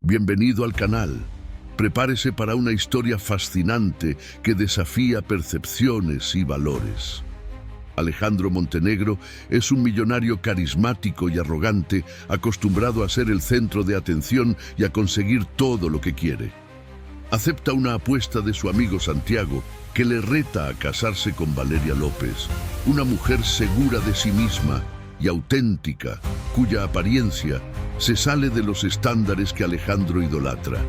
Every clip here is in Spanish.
Bienvenido al canal. Prepárese para una historia fascinante que desafía percepciones y valores. Alejandro Montenegro es un millonario carismático y arrogante, acostumbrado a ser el centro de atención y a conseguir todo lo que quiere. Acepta una apuesta de su amigo Santiago, que le reta a casarse con Valeria López, una mujer segura de sí misma y auténtica, cuya apariencia se sale de los estándares que Alejandro idolatra.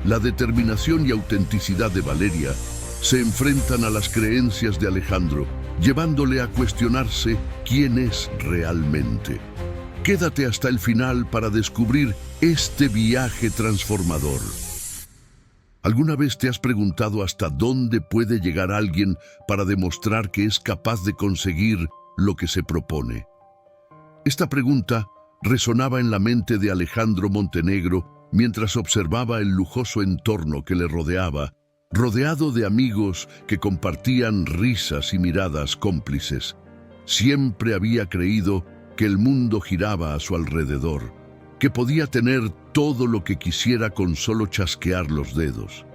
La determinación y autenticidad de Valeria se enfrentan a las creencias de Alejandro, llevándole a cuestionarse quién es realmente. Quédate hasta el final para descubrir este viaje transformador. ¿Alguna vez te has preguntado hasta dónde puede llegar alguien para demostrar que es capaz de conseguir lo que se propone? Esta pregunta resonaba en la mente de Alejandro Montenegro mientras observaba el lujoso entorno que le rodeaba, rodeado de amigos que compartían risas y miradas cómplices. Siempre había creído que el mundo giraba a su alrededor, que podía tener todo lo que quisiera con solo chasquear los dedos.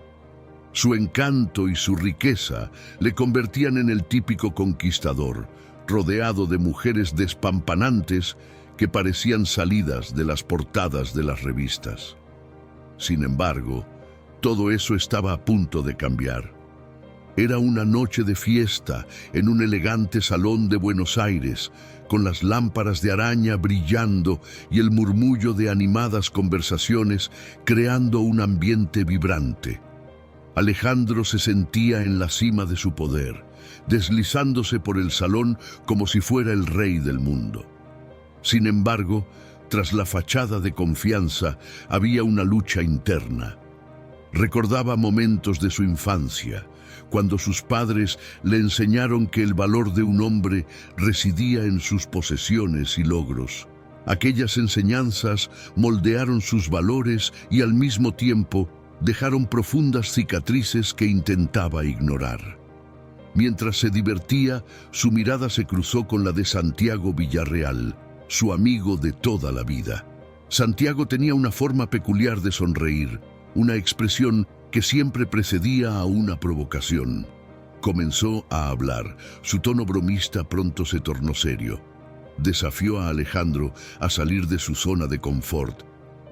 Su encanto y su riqueza le convertían en el típico conquistador, rodeado de mujeres despampanantes que parecían salidas de las portadas de las revistas. Sin embargo, todo eso estaba a punto de cambiar. Era una noche de fiesta en un elegante salón de Buenos Aires, con las lámparas de araña brillando y el murmullo de animadas conversaciones creando un ambiente vibrante. Alejandro se sentía en la cima de su poder, deslizándose por el salón como si fuera el rey del mundo. Sin embargo, tras la fachada de confianza había una lucha interna. Recordaba momentos de su infancia, cuando sus padres le enseñaron que el valor de un hombre residía en sus posesiones y logros. Aquellas enseñanzas moldearon sus valores y al mismo tiempo dejaron profundas cicatrices que intentaba ignorar. Mientras se divertía, su mirada se cruzó con la de Santiago Villarreal, su amigo de toda la vida. Santiago tenía una forma peculiar de sonreír, una expresión que siempre precedía a una provocación. Comenzó a hablar. Su tono bromista pronto se tornó serio. Desafió a Alejandro a salir de su zona de confort,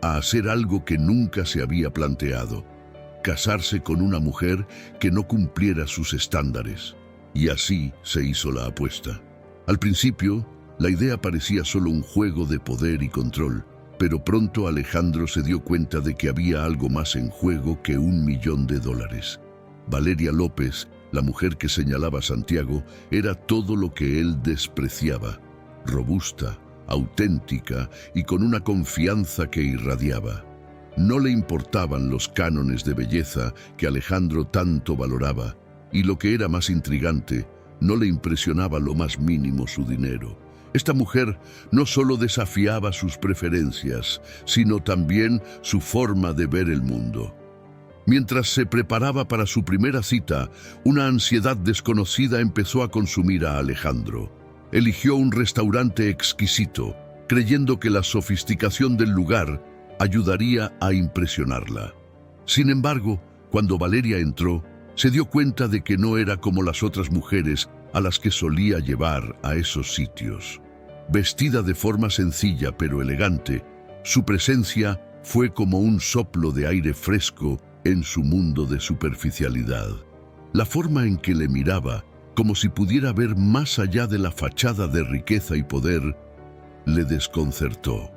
a hacer algo que nunca se había planteado: casarse con una mujer que no cumpliera sus estándares. Y así se hizo la apuesta. Al principio, la idea parecía solo un juego de poder y control, pero pronto Alejandro se dio cuenta de que había algo más en juego que $1.000.000. Valeria López, la mujer que señalaba Santiago, era todo lo que él despreciaba: robusta, auténtica y con una confianza que irradiaba. No le importaban los cánones de belleza que Alejandro tanto valoraba, y lo que era más intrigante, no le impresionaba lo más mínimo su dinero. Esta mujer no solo desafiaba sus preferencias, sino también su forma de ver el mundo. Mientras se preparaba para su primera cita, una ansiedad desconocida empezó a consumir a Alejandro. Eligió un restaurante exquisito, creyendo que la sofisticación del lugar ayudaría a impresionarla. Sin embargo, cuando Valeria entró, se dio cuenta de que no era como las otras mujeres a las que solía llevar a esos sitios. Vestida de forma sencilla pero elegante, su presencia fue como un soplo de aire fresco en su mundo de superficialidad. La forma en que le miraba, como si pudiera ver más allá de la fachada de riqueza y poder, le desconcertó.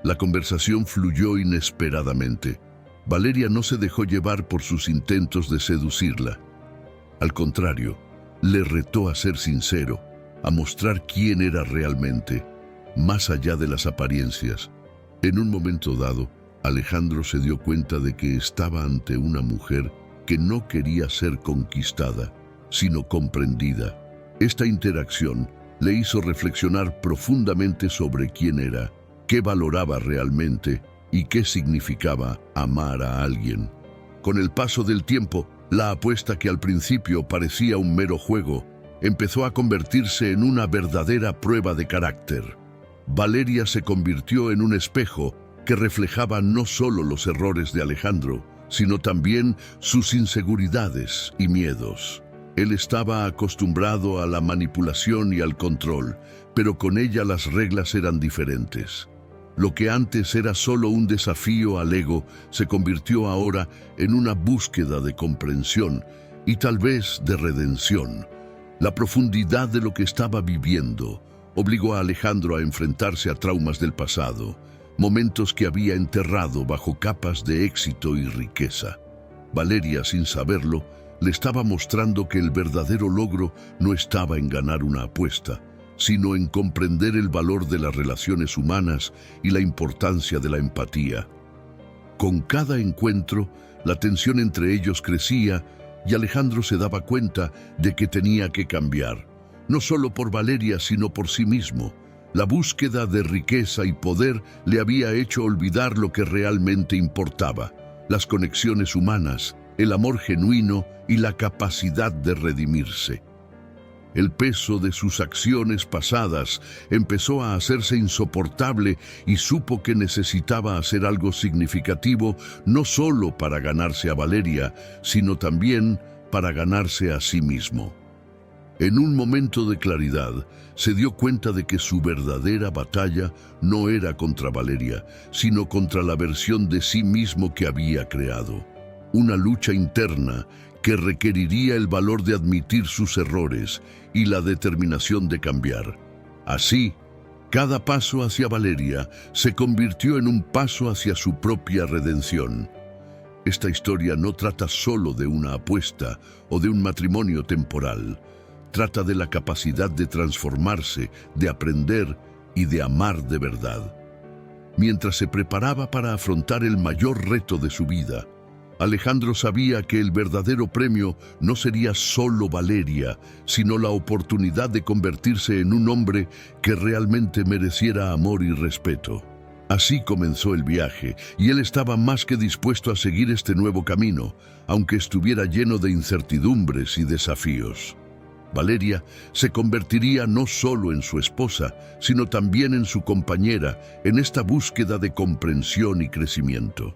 La conversación fluyó inesperadamente. Valeria no se dejó llevar por sus intentos de seducirla. Al contrario, le retó a ser sincero, a mostrar quién era realmente, más allá de las apariencias. En un momento dado, Alejandro se dio cuenta de que estaba ante una mujer que no quería ser conquistada, sino comprendida. Esta interacción le hizo reflexionar profundamente sobre quién era, qué valoraba realmente y qué significaba amar a alguien. Con el paso del tiempo, la apuesta que al principio parecía un mero juego, empezó a convertirse en una verdadera prueba de carácter. Valeria se convirtió en un espejo que reflejaba no solo los errores de Alejandro, sino también sus inseguridades y miedos. Él estaba acostumbrado a la manipulación y al control, pero con ella las reglas eran diferentes. Lo que antes era solo un desafío al ego se convirtió ahora en una búsqueda de comprensión y tal vez de redención. La profundidad de lo que estaba viviendo obligó a Alejandro a enfrentarse a traumas del pasado, momentos que había enterrado bajo capas de éxito y riqueza. Valeria, sin saberlo, le estaba mostrando que el verdadero logro no estaba en ganar una apuesta, sino en comprender el valor de las relaciones humanas y la importancia de la empatía. Con cada encuentro, la tensión entre ellos crecía y Alejandro se daba cuenta de que tenía que cambiar, no solo por Valeria, sino por sí mismo. La búsqueda de riqueza y poder le había hecho olvidar lo que realmente importaba: las conexiones humanas, el amor genuino y la capacidad de redimirse. El peso de sus acciones pasadas empezó a hacerse insoportable y supo que necesitaba hacer algo significativo, no solo para ganarse a Valeria, sino también para ganarse a sí mismo. En un momento de claridad, se dio cuenta de que su verdadera batalla no era contra Valeria, sino contra la versión de sí mismo que había creado. Una lucha interna que requeriría el valor de admitir sus errores y la determinación de cambiar. Así, cada paso hacia Valeria se convirtió en un paso hacia su propia redención. Esta historia no trata solo de una apuesta o de un matrimonio temporal. Trata de la capacidad de transformarse, de aprender y de amar de verdad. Mientras se preparaba para afrontar el mayor reto de su vida, Alejandro sabía que el verdadero premio no sería solo Valeria, sino la oportunidad de convertirse en un hombre que realmente mereciera amor y respeto. Así comenzó el viaje, y él estaba más que dispuesto a seguir este nuevo camino, aunque estuviera lleno de incertidumbres y desafíos. Valeria se convertiría no solo en su esposa, sino también en su compañera en esta búsqueda de comprensión y crecimiento.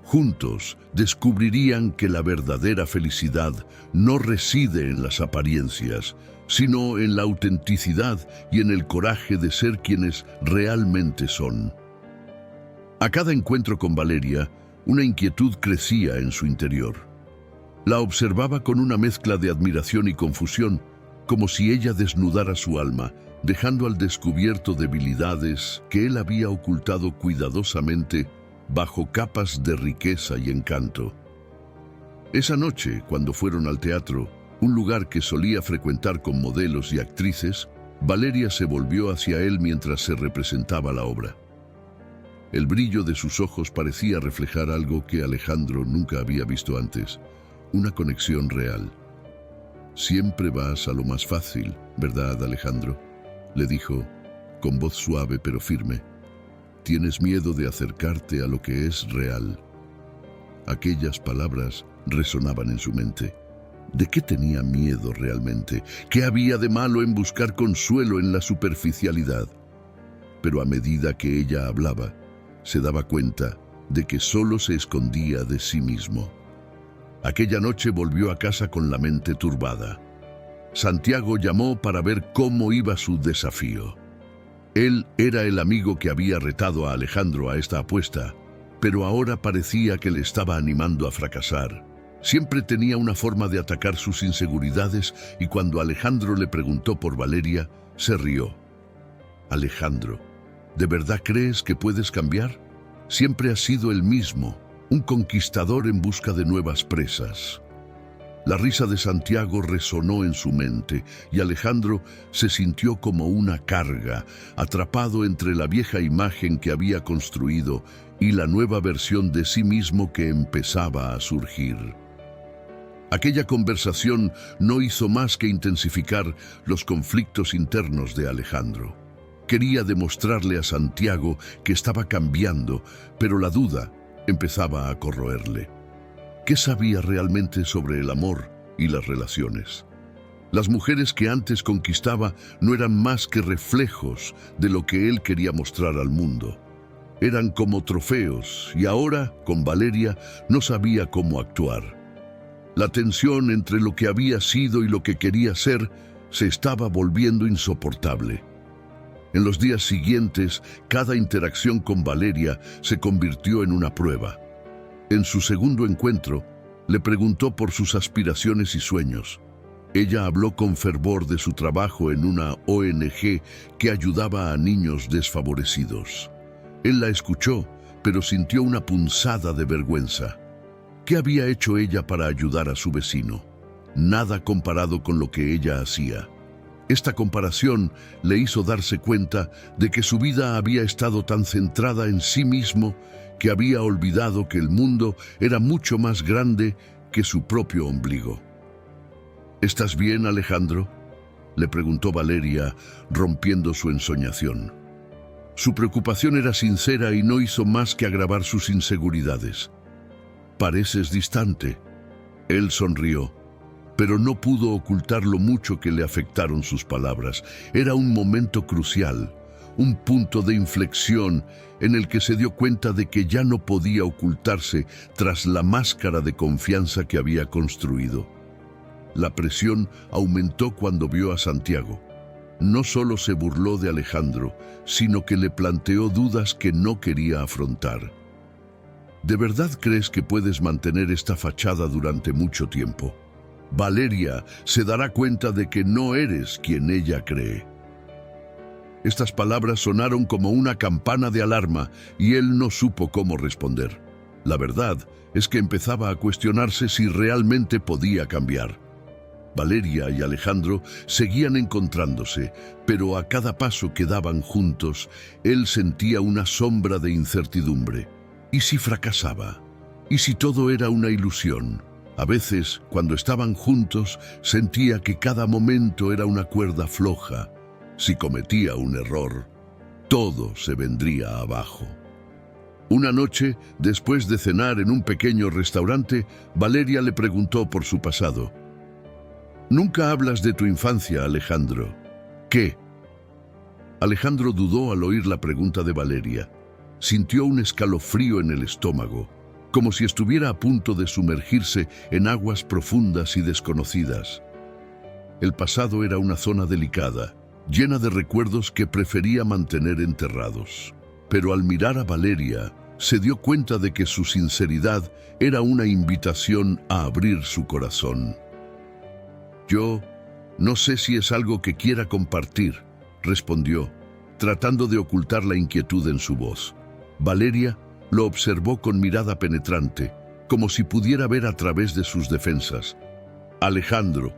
Juntos descubrirían que la verdadera felicidad no reside en las apariencias, sino en la autenticidad y en el coraje de ser quienes realmente son. A cada encuentro con Valeria, una inquietud crecía en su interior. La observaba con una mezcla de admiración y confusión, como si ella desnudara su alma, dejando al descubierto debilidades que él había ocultado cuidadosamente bajo capas de riqueza y encanto. Esa noche, cuando fueron al teatro, un lugar que solía frecuentar con modelos y actrices, Valeria se volvió hacia él mientras se representaba la obra. El brillo de sus ojos parecía reflejar algo que Alejandro nunca había visto antes, una conexión real. «Siempre vas a lo más fácil, ¿verdad, Alejandro?», le dijo, con voz suave pero firme. «Tienes miedo de acercarte a lo que es real». Aquellas palabras resonaban en su mente. ¿De qué tenía miedo realmente? ¿Qué había de malo en buscar consuelo en la superficialidad? Pero a medida que ella hablaba, se daba cuenta de que solo se escondía de sí mismo. Aquella noche volvió a casa con la mente turbada. Santiago llamó para ver cómo iba su desafío. Él era el amigo que había retado a Alejandro a esta apuesta, pero ahora parecía que le estaba animando a fracasar. Siempre tenía una forma de atacar sus inseguridades y cuando Alejandro le preguntó por Valeria, se rió. «Alejandro, ¿de verdad crees que puedes cambiar? Siempre has sido el mismo, un conquistador en busca de nuevas presas». La risa de Santiago resonó en su mente y Alejandro se sintió como una carga, atrapado entre la vieja imagen que había construido y la nueva versión de sí mismo que empezaba a surgir. Aquella conversación no hizo más que intensificar los conflictos internos de Alejandro. Quería demostrarle a Santiago que estaba cambiando, pero la duda empezaba a corroerle. ¿Qué sabía realmente sobre el amor y las relaciones? Las mujeres que antes conquistaba no eran más que reflejos de lo que él quería mostrar al mundo. eran como trofeos y ahora, con Valeria, no sabía cómo actuar. La tensión entre lo que había sido y lo que quería ser se estaba volviendo insoportable. En los días siguientes, cada interacción con Valeria se convirtió en una prueba. En su segundo encuentro, le preguntó por sus aspiraciones y sueños. Ella habló con fervor de su trabajo en una ONG que ayudaba a niños desfavorecidos. Él la escuchó, pero sintió una punzada de vergüenza. ¿Qué había hecho ella para ayudar a su vecino? Nada comparado con lo que ella hacía. Esta comparación le hizo darse cuenta de que su vida había estado tan centrada en sí mismo que había olvidado que el mundo era mucho más grande que su propio ombligo. ¿Estás bien, Alejandro?, le preguntó Valeria, rompiendo su ensoñación. Su preocupación era sincera y no hizo más que agravar sus inseguridades. «Pareces distante». Él sonrió, pero no pudo ocultar lo mucho que le afectaron sus palabras. Era un momento crucial, un punto de inflexión en el que se dio cuenta de que ya no podía ocultarse tras la máscara de confianza que había construido. La presión aumentó cuando vio a Santiago. No solo se burló de Alejandro, sino que le planteó dudas que no quería afrontar. ¿De verdad crees que puedes mantener esta fachada durante mucho tiempo? Valeria se dará cuenta de que no eres quien ella cree. Estas palabras sonaron como una campana de alarma y él no supo cómo responder. La verdad es que empezaba a cuestionarse si realmente podía cambiar. Valeria y Alejandro seguían encontrándose, pero a cada paso que daban juntos, él sentía una sombra de incertidumbre. ¿Y si fracasaba? ¿Y si todo era una ilusión? A veces, cuando estaban juntos, sentía que cada momento era una cuerda floja. Si cometía un error, todo se vendría abajo. Una noche, después de cenar en un pequeño restaurante, Valeria le preguntó por su pasado. «Nunca hablas de tu infancia, Alejandro». «¿Qué?». Alejandro dudó al oír la pregunta de Valeria. Sintió un escalofrío en el estómago, como si estuviera a punto de sumergirse en aguas profundas y desconocidas. El pasado era una zona delicada, llena de recuerdos que prefería mantener enterrados. Pero al mirar a Valeria, se dio cuenta de que su sinceridad era una invitación a abrir su corazón. «Yo no sé si es algo que quiera compartir», respondió, tratando de ocultar la inquietud en su voz. Valeria lo observó con mirada penetrante, como si pudiera ver a través de sus defensas. «Alejandro,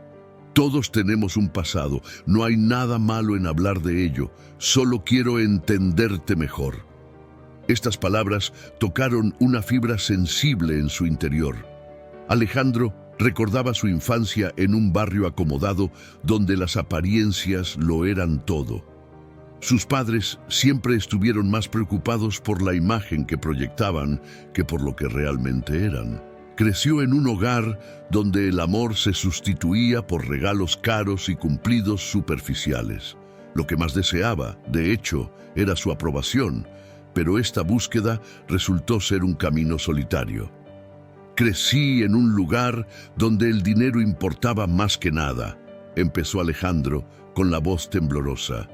todos tenemos un pasado, no hay nada malo en hablar de ello, solo quiero entenderte mejor». Estas palabras tocaron una fibra sensible en su interior. Alejandro recordaba su infancia en un barrio acomodado donde las apariencias lo eran todo. Sus padres siempre estuvieron más preocupados por la imagen que proyectaban que por lo que realmente eran. Creció en un hogar donde el amor se sustituía por regalos caros y cumplidos superficiales. Lo que más deseaba, de hecho, era su aprobación, pero esta búsqueda resultó ser un camino solitario. «Crecí en un lugar donde el dinero importaba más que nada», empezó Alejandro con la voz temblorosa.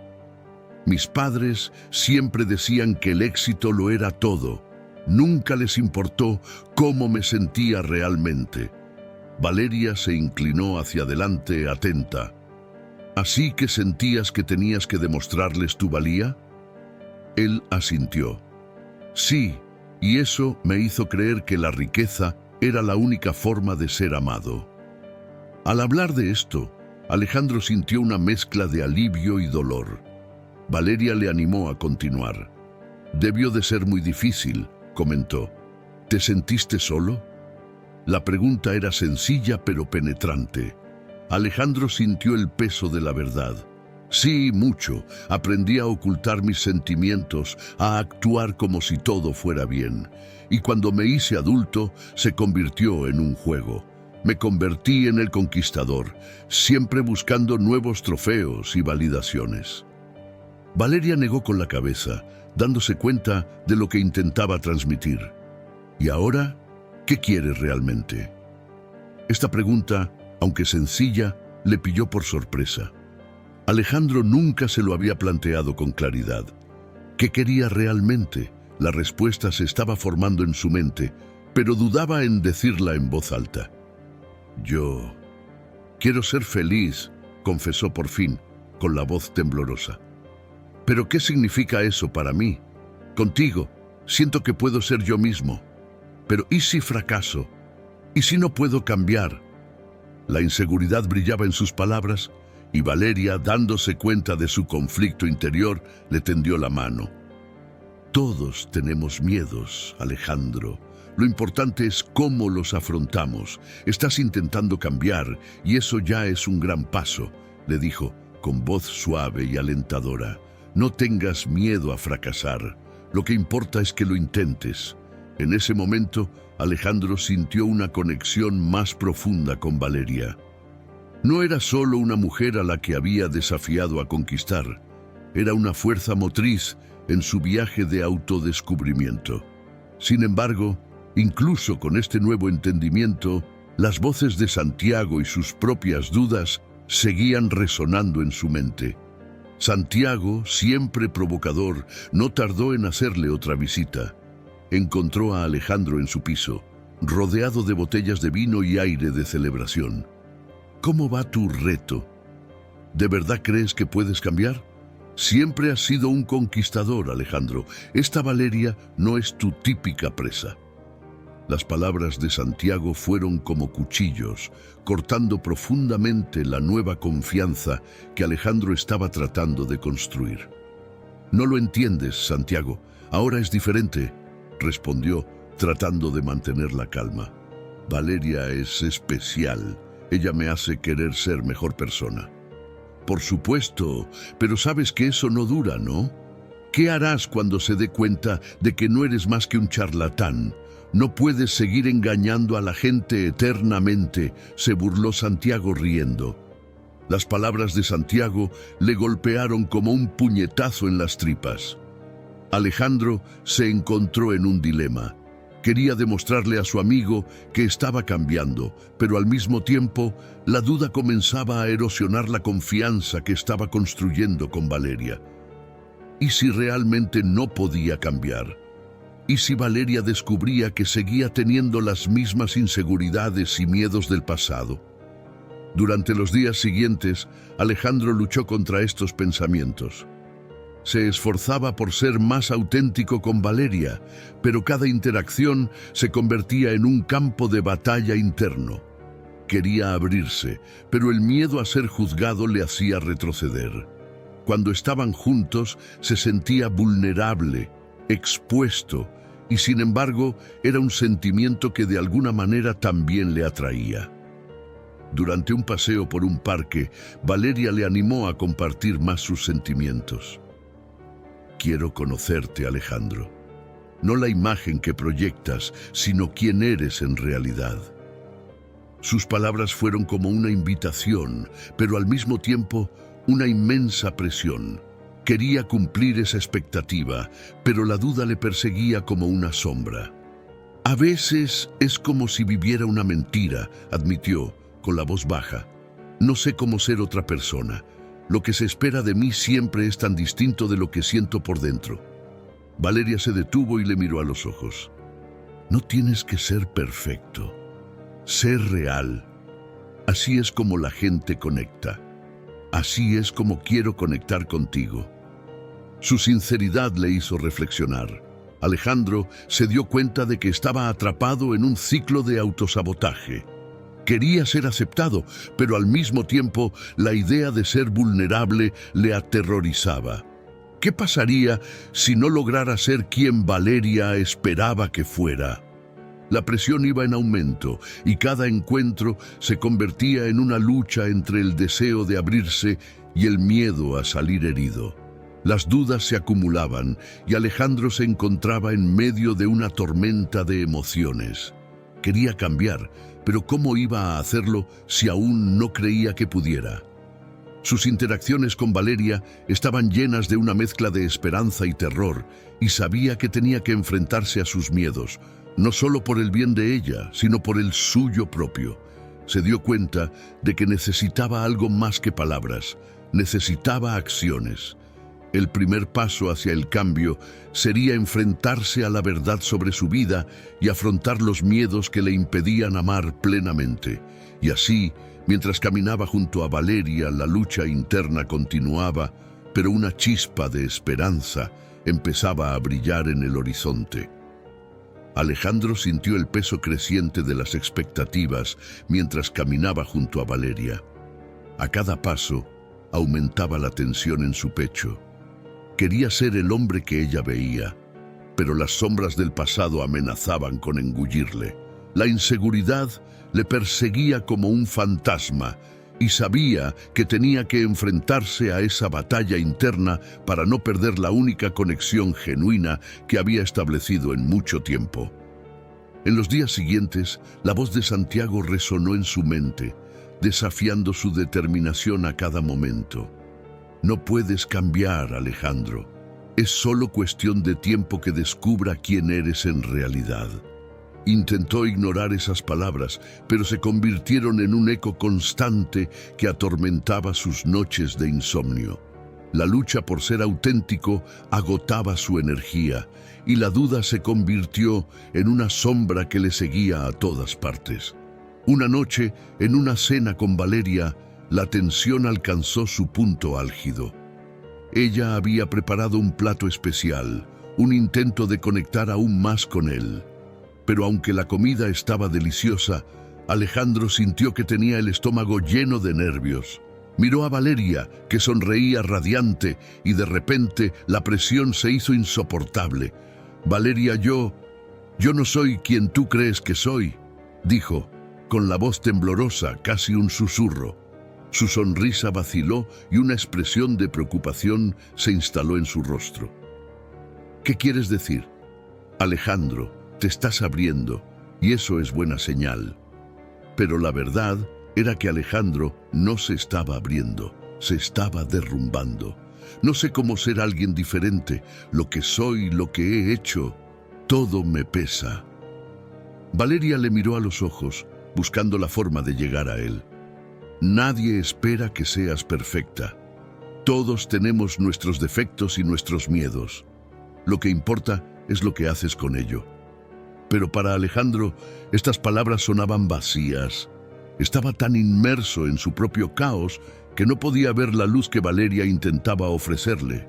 «Mis padres siempre decían que el éxito lo era todo. Nunca les importó cómo me sentía realmente». Valeria se inclinó hacia adelante, atenta. «¿Así que sentías que tenías que demostrarles tu valía?». Él asintió. «Sí, y eso me hizo creer que la riqueza era la única forma de ser amado». Al hablar de esto, Alejandro sintió una mezcla de alivio y dolor. Valeria le animó a continuar. «Debió de ser muy difícil», comentó. «¿Te sentiste solo?». La pregunta era sencilla pero penetrante. Alejandro sintió el peso de la verdad. «Sí, mucho. Aprendí a ocultar mis sentimientos, a actuar como si todo fuera bien. Y cuando me hice adulto, se convirtió en un juego. Me convertí en el conquistador, siempre buscando nuevos trofeos y validaciones». Valeria negó con la cabeza, dándose cuenta de lo que intentaba transmitir. ¿Y ahora qué quieres realmente? Esta pregunta, aunque sencilla, le pilló por sorpresa. Alejandro nunca se lo había planteado con claridad. ¿Qué quería realmente? La respuesta se estaba formando en su mente, pero dudaba en decirla en voz alta. Yo quiero ser feliz, confesó por fin, con la voz temblorosa. ¿Pero qué significa eso para mí? Contigo, siento que puedo ser yo mismo. Pero ¿y si fracaso? ¿Y si no puedo cambiar? La inseguridad brillaba en sus palabras y Valeria, dándose cuenta de su conflicto interior, le tendió la mano. Todos tenemos miedos, Alejandro. Lo importante es cómo los afrontamos. Estás intentando cambiar y eso ya es un gran paso, le dijo con voz suave y alentadora. No tengas miedo a fracasar. Lo que importa es que lo intentes. En ese momento, Alejandro sintió una conexión más profunda con Valeria. No era solo una mujer a la que había desafiado a conquistar. Era una fuerza motriz en su viaje de autodescubrimiento. Sin embargo, incluso con este nuevo entendimiento, las voces de Santiago y sus propias dudas seguían resonando en su mente. Santiago, siempre provocador, no tardó en hacerle otra visita. Encontró a Alejandro en su piso, rodeado de botellas de vino y aire de celebración. ¿Cómo va tu reto? ¿De verdad crees que puedes cambiar? Siempre has sido un conquistador, Alejandro. Esta Valeria no es tu típica presa. Las palabras de Santiago fueron como cuchillos, cortando profundamente la nueva confianza que Alejandro estaba tratando de construir. No lo entiendes, Santiago. Ahora es diferente, respondió, tratando de mantener la calma. Valeria es especial. Ella me hace querer ser mejor persona. Por supuesto, pero sabes que eso no dura, ¿no? ¿Qué harás cuando se dé cuenta de que no eres más que un charlatán? No puedes seguir engañando a la gente eternamente, se burló Santiago riendo. Las palabras de Santiago le golpearon como un puñetazo en las tripas. Alejandro se encontró en un dilema. Quería demostrarle a su amigo que estaba cambiando, pero al mismo tiempo la duda comenzaba a erosionar la confianza que estaba construyendo con Valeria. ¿Y si realmente no podía cambiar? ¿Y si Valeria descubría que seguía teniendo las mismas inseguridades y miedos del pasado? Durante los días siguientes, Alejandro luchó contra estos pensamientos. Se esforzaba por ser más auténtico con Valeria, pero cada interacción se convertía en un campo de batalla interno. Quería abrirse, pero el miedo a ser juzgado le hacía retroceder. Cuando estaban juntos, se sentía vulnerable, expuesto, y sin embargo, era un sentimiento que de alguna manera también le atraía. Durante un paseo por un parque, Valeria le animó a compartir más sus sentimientos. Quiero conocerte, Alejandro. No la imagen que proyectas, sino quién eres en realidad. Sus palabras fueron como una invitación, pero al mismo tiempo una inmensa presión. Quería cumplir esa expectativa, pero la duda le perseguía como una sombra. A veces es como si viviera una mentira, admitió, con la voz baja. No sé cómo ser otra persona. Lo que se espera de mí siempre es tan distinto de lo que siento por dentro. Valeria se detuvo y le miró a los ojos. No tienes que ser perfecto. Ser real. Así es como la gente conecta. Así es como quiero conectar contigo. Su sinceridad le hizo reflexionar. Alejandro se dio cuenta de que estaba atrapado en un ciclo de autosabotaje. Quería ser aceptado, pero al mismo tiempo la idea de ser vulnerable le aterrorizaba. ¿Qué pasaría si no lograra ser quien Valeria esperaba que fuera? La presión iba en aumento y cada encuentro se convertía en una lucha entre el deseo de abrirse y el miedo a salir herido. Las dudas se acumulaban y Alejandro se encontraba en medio de una tormenta de emociones. Quería cambiar, pero ¿cómo iba a hacerlo si aún no creía que pudiera? Sus interacciones con Valeria estaban llenas de una mezcla de esperanza y terror, y sabía que tenía que enfrentarse a sus miedos, no solo por el bien de ella, sino por el suyo propio. Se dio cuenta de que necesitaba algo más que palabras, necesitaba acciones. El primer paso hacia el cambio sería enfrentarse a la verdad sobre su vida y afrontar los miedos que le impedían amar plenamente. Y así, mientras caminaba junto a Valeria, la lucha interna continuaba, pero una chispa de esperanza empezaba a brillar en el horizonte. Alejandro sintió el peso creciente de las expectativas mientras caminaba junto a Valeria. A cada paso, aumentaba la tensión en su pecho. Quería ser el hombre que ella veía, pero las sombras del pasado amenazaban con engullirle. La inseguridad le perseguía como un fantasma y sabía que tenía que enfrentarse a esa batalla interna para no perder la única conexión genuina que había establecido en mucho tiempo. En los días siguientes, la voz de Santiago resonó en su mente, desafiando su determinación a cada momento. No puedes cambiar, Alejandro. Es solo cuestión de tiempo que descubra quién eres en realidad. Intentó ignorar esas palabras, pero se convirtieron en un eco constante que atormentaba sus noches de insomnio. La lucha por ser auténtico agotaba su energía, y la duda se convirtió en una sombra que le seguía a todas partes. Una noche, en una cena con Valeria, la tensión alcanzó su punto álgido. Ella había preparado un plato especial, un intento de conectar aún más con él. Pero aunque la comida estaba deliciosa, Alejandro sintió que tenía el estómago lleno de nervios. Miró a Valeria, que sonreía radiante, y de repente la presión se hizo insoportable. «Valeria, yo no soy quien tú crees que soy», dijo, con la voz temblorosa, casi un susurro. Su sonrisa vaciló y una expresión de preocupación se instaló en su rostro. «¿Qué quieres decir?» «Alejandro, te estás abriendo, y eso es buena señal». Pero la verdad era que Alejandro no se estaba abriendo, se estaba derrumbando. «No sé cómo ser alguien diferente, lo que soy, lo que he hecho, todo me pesa». Valeria le miró a los ojos, buscando la forma de llegar a él. «Nadie espera que seas perfecta. Todos tenemos nuestros defectos y nuestros miedos. Lo que importa es lo que haces con ello». Pero para Alejandro, estas palabras sonaban vacías. Estaba tan inmerso en su propio caos que no podía ver la luz que Valeria intentaba ofrecerle.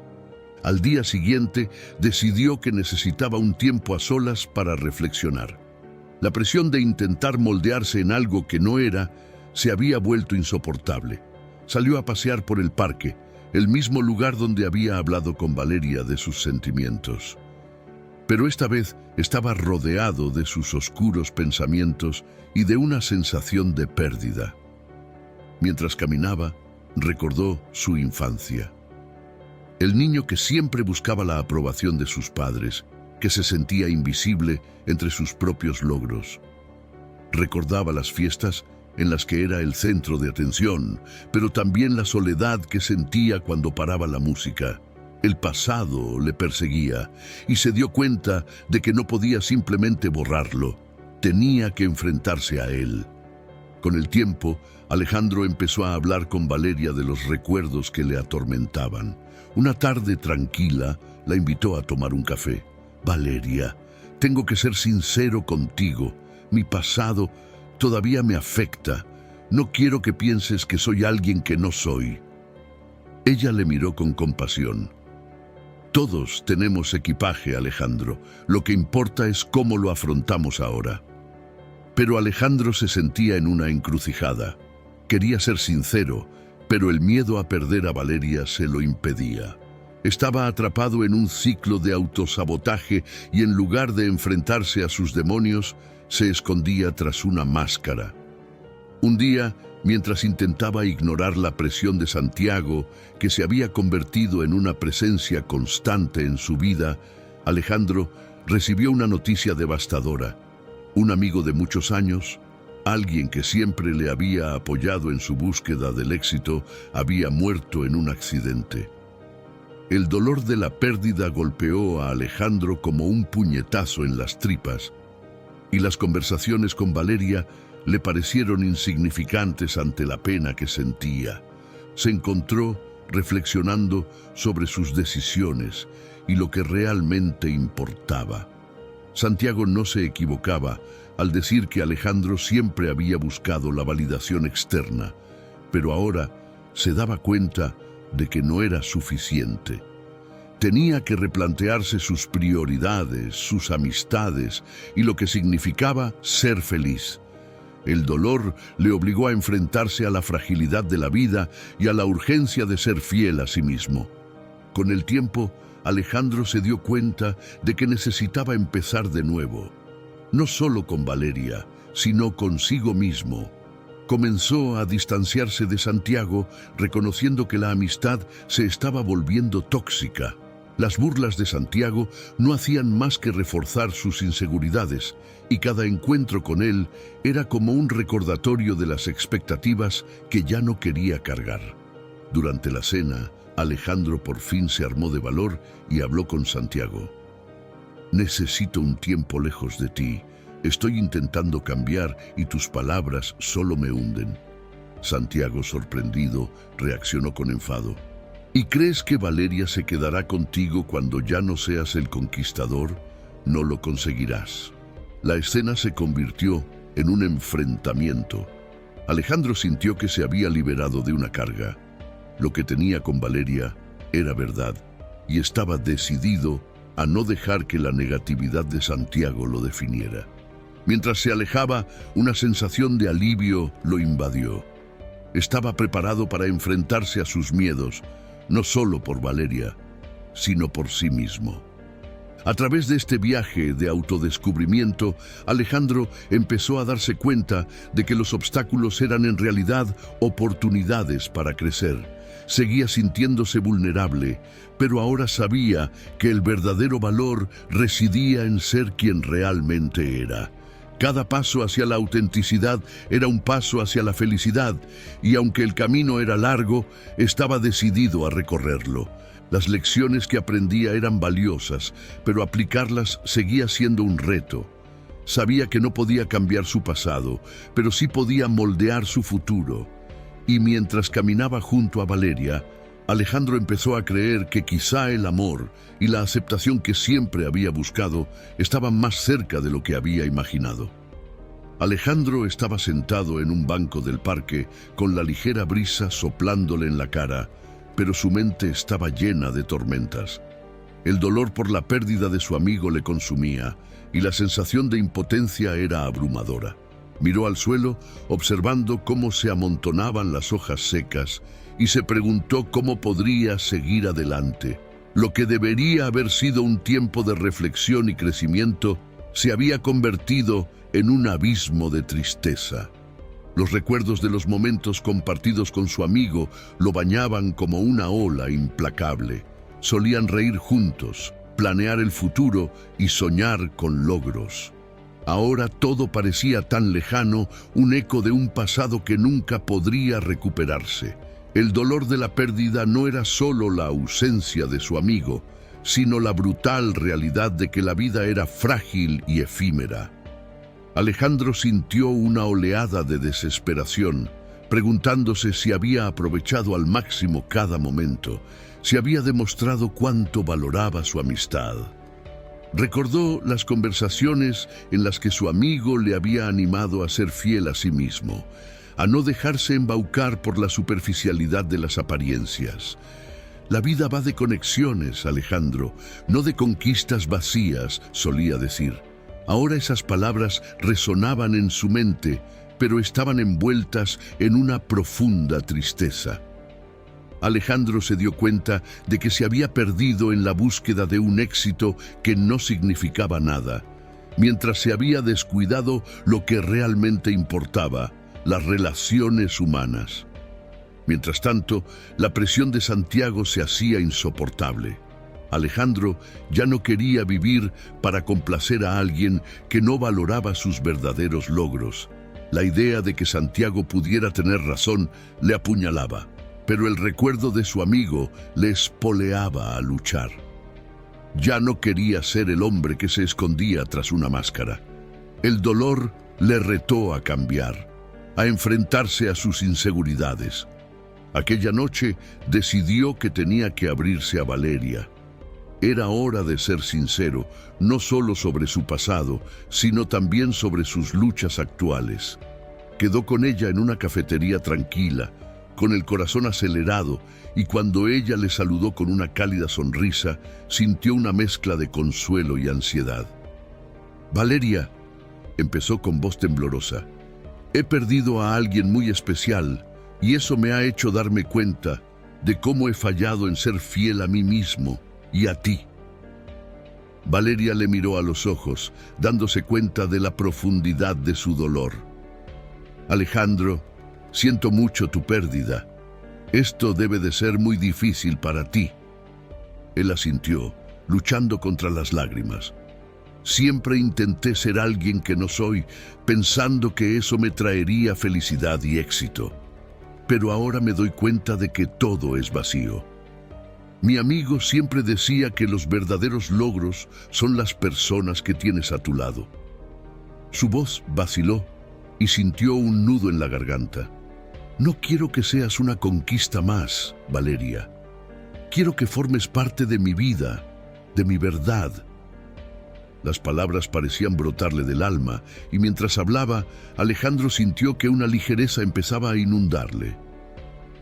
Al día siguiente, decidió que necesitaba un tiempo a solas para reflexionar. La presión de intentar moldearse en algo que no era se había vuelto insoportable. Salió a pasear por el parque, el mismo lugar donde había hablado con Valeria de sus sentimientos. Pero esta vez estaba rodeado de sus oscuros pensamientos y de una sensación de pérdida. Mientras caminaba, recordó su infancia. El niño que siempre buscaba la aprobación de sus padres, que se sentía invisible entre sus propios logros. Recordaba las fiestas en las que era el centro de atención, pero también la soledad que sentía cuando paraba la música. El pasado le perseguía y se dio cuenta de que no podía simplemente borrarlo. Tenía que enfrentarse a él. Con el tiempo, Alejandro empezó a hablar con Valeria de los recuerdos que le atormentaban. Una tarde tranquila, la invitó a tomar un café. «Valeria, tengo que ser sincero contigo. Mi pasado todavía me afecta. No quiero que pienses que soy alguien que no soy». Ella le miró con compasión. «Todos tenemos equipaje, Alejandro. Lo que importa es cómo lo afrontamos ahora». Pero Alejandro se sentía en una encrucijada. Quería ser sincero, pero el miedo a perder a Valeria se lo impedía. Estaba atrapado en un ciclo de autosabotaje y en lugar de enfrentarse a sus demonios, se escondía tras una máscara. Un día, mientras intentaba ignorar la presión de Santiago, que se había convertido en una presencia constante en su vida, Alejandro recibió una noticia devastadora. Un amigo de muchos años Alguien que siempre le había apoyado en su búsqueda del éxito había muerto en un accidente. El dolor de la pérdida golpeó a Alejandro como un puñetazo en las tripas, y las conversaciones con Valeria le parecieron insignificantes ante la pena que sentía. Se encontró reflexionando sobre sus decisiones y lo que realmente importaba. Santiago no se equivocaba al decir que Alejandro siempre había buscado la validación externa, pero ahora se daba cuenta de que no era suficiente. Tenía que replantearse sus prioridades, sus amistades y lo que significaba ser feliz. El dolor le obligó a enfrentarse a la fragilidad de la vida y a la urgencia de ser fiel a sí mismo. Con el tiempo, Alejandro se dio cuenta de que necesitaba empezar de nuevo, no solo con Valeria, sino consigo mismo. Comenzó a distanciarse de Santiago, reconociendo que la amistad se estaba volviendo tóxica. Las burlas de Santiago no hacían más que reforzar sus inseguridades, y cada encuentro con él era como un recordatorio de las expectativas que ya no quería cargar. Durante la cena, Alejandro por fin se armó de valor y habló con Santiago. «Necesito un tiempo lejos de ti. Estoy intentando cambiar y tus palabras solo me hunden». Santiago, sorprendido, reaccionó con enfado. «¿Y crees que Valeria se quedará contigo cuando ya no seas el conquistador? No lo conseguirás». La escena se convirtió en un enfrentamiento. Alejandro sintió que se había liberado de una carga. Lo que tenía con Valeria era verdad y estaba decidido a no dejar que la negatividad de Santiago lo definiera. Mientras se alejaba, una sensación de alivio lo invadió. Estaba preparado para enfrentarse a sus miedos, no solo por Valeria, sino por sí mismo. A través de este viaje de autodescubrimiento, Alejandro empezó a darse cuenta de que los obstáculos eran en realidad oportunidades para crecer. Seguía sintiéndose vulnerable, pero ahora sabía que el verdadero valor residía en ser quien realmente era. Cada paso hacia la autenticidad era un paso hacia la felicidad, y aunque el camino era largo, estaba decidido a recorrerlo. Las lecciones que aprendía eran valiosas, pero aplicarlas seguía siendo un reto. Sabía que no podía cambiar su pasado, pero sí podía moldear su futuro. Y mientras caminaba junto a Valeria, Alejandro empezó a creer que quizá el amor y la aceptación que siempre había buscado estaban más cerca de lo que había imaginado. Alejandro estaba sentado en un banco del parque con la ligera brisa soplándole en la cara, pero su mente estaba llena de tormentas. El dolor por la pérdida de su amigo le consumía y la sensación de impotencia era abrumadora. Miró al suelo, observando cómo se amontonaban las hojas secas, y se preguntó cómo podría seguir adelante. Lo que debería haber sido un tiempo de reflexión y crecimiento se había convertido en un abismo de tristeza. Los recuerdos de los momentos compartidos con su amigo lo bañaban como una ola implacable. Solían reír juntos, planear el futuro y soñar con logros. Ahora todo parecía tan lejano, un eco de un pasado que nunca podría recuperarse. El dolor de la pérdida no era solo la ausencia de su amigo, sino la brutal realidad de que la vida era frágil y efímera. Alejandro sintió una oleada de desesperación, preguntándose si había aprovechado al máximo cada momento, si había demostrado cuánto valoraba su amistad. Recordó las conversaciones en las que su amigo le había animado a ser fiel a sí mismo, a no dejarse embaucar por la superficialidad de las apariencias. La vida va de conexiones, Alejandro, no de conquistas vacías, solía decir. Ahora esas palabras resonaban en su mente, pero estaban envueltas en una profunda tristeza. Alejandro se dio cuenta de que se había perdido en la búsqueda de un éxito que no significaba nada, mientras se había descuidado lo que realmente importaba, las relaciones humanas. Mientras tanto, la presión de Santiago se hacía insoportable. Alejandro ya no quería vivir para complacer a alguien que no valoraba sus verdaderos logros. La idea de que Santiago pudiera tener razón le apuñalaba, pero el recuerdo de su amigo le espoleaba a luchar. Ya no quería ser el hombre que se escondía tras una máscara. El dolor le retó a cambiar, a enfrentarse a sus inseguridades. Aquella noche decidió que tenía que abrirse a Valeria. Era hora de ser sincero, no solo sobre su pasado, sino también sobre sus luchas actuales. Quedó con ella en una cafetería tranquila, con el corazón acelerado, y cuando ella le saludó con una cálida sonrisa, sintió una mezcla de consuelo y ansiedad. «Valeria», empezó con voz temblorosa, «he perdido a alguien muy especial, y eso me ha hecho darme cuenta de cómo he fallado en ser fiel a mí mismo y a ti». Valeria le miró a los ojos, dándose cuenta de la profundidad de su dolor. «Alejandro, siento mucho tu pérdida. Esto debe de ser muy difícil para ti». Él asintió, luchando contra las lágrimas. «Siempre intenté ser alguien que no soy, pensando que eso me traería felicidad y éxito. Pero ahora me doy cuenta de que todo es vacío. Mi amigo siempre decía que los verdaderos logros son las personas que tienes a tu lado». Su voz vaciló y sintió un nudo en la garganta. «No quiero que seas una conquista más, Valeria. Quiero que formes parte de mi vida, de mi verdad». Las palabras parecían brotarle del alma, y mientras hablaba, Alejandro sintió que una ligereza empezaba a inundarle.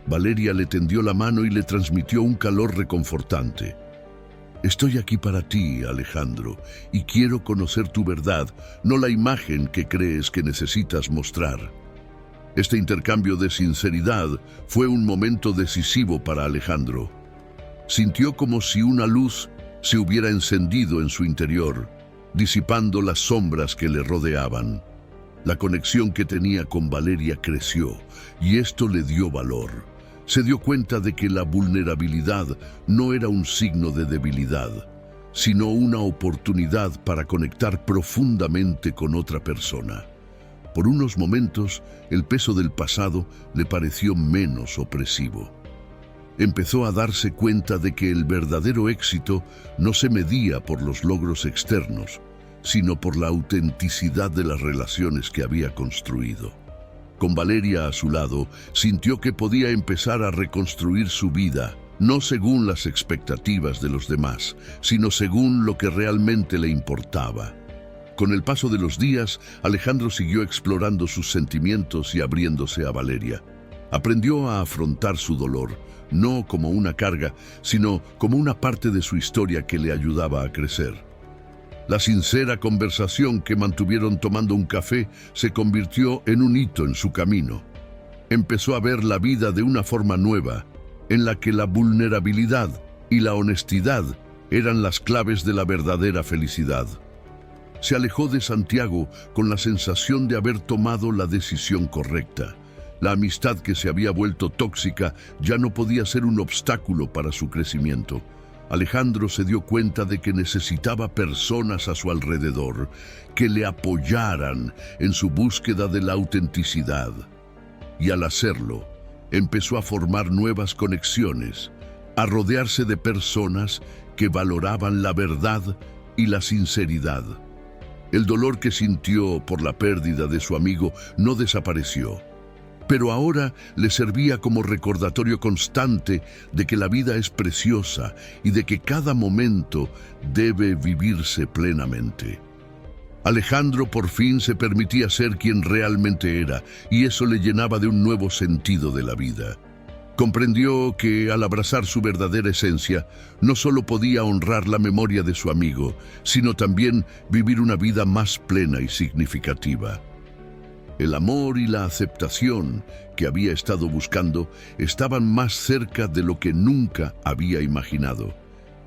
Valeria le tendió la mano y le transmitió un calor reconfortante. «Estoy aquí para ti, Alejandro, y quiero conocer tu verdad, no la imagen que crees que necesitas mostrar». Este intercambio de sinceridad fue un momento decisivo para Alejandro. Sintió como si una luz se hubiera encendido en su interior, disipando las sombras que le rodeaban. La conexión que tenía con Valeria creció, y esto le dio valor. Se dio cuenta de que la vulnerabilidad no era un signo de debilidad, sino una oportunidad para conectar profundamente con otra persona. Por unos momentos, el peso del pasado le pareció menos opresivo. Empezó a darse cuenta de que el verdadero éxito no se medía por los logros externos, sino por la autenticidad de las relaciones que había construido. Con Valeria a su lado, sintió que podía empezar a reconstruir su vida, no según las expectativas de los demás, sino según lo que realmente le importaba. Con el paso de los días, Alejandro siguió explorando sus sentimientos y abriéndose a Valeria. Aprendió a afrontar su dolor, no como una carga, sino como una parte de su historia que le ayudaba a crecer. La sincera conversación que mantuvieron tomando un café se convirtió en un hito en su camino. Empezó a ver la vida de una forma nueva, en la que la vulnerabilidad y la honestidad eran las claves de la verdadera felicidad. Se alejó de Santiago con la sensación de haber tomado la decisión correcta. La amistad que se había vuelto tóxica ya no podía ser un obstáculo para su crecimiento. Alejandro se dio cuenta de que necesitaba personas a su alrededor que le apoyaran en su búsqueda de la autenticidad. Y al hacerlo, empezó a formar nuevas conexiones, a rodearse de personas que valoraban la verdad y la sinceridad. El dolor que sintió por la pérdida de su amigo no desapareció, pero ahora le servía como recordatorio constante de que la vida es preciosa y de que cada momento debe vivirse plenamente. Alejandro por fin se permitía ser quien realmente era, y eso le llenaba de un nuevo sentido de la vida. Comprendió que al abrazar su verdadera esencia, no solo podía honrar la memoria de su amigo, sino también vivir una vida más plena y significativa. El amor y la aceptación que había estado buscando estaban más cerca de lo que nunca había imaginado,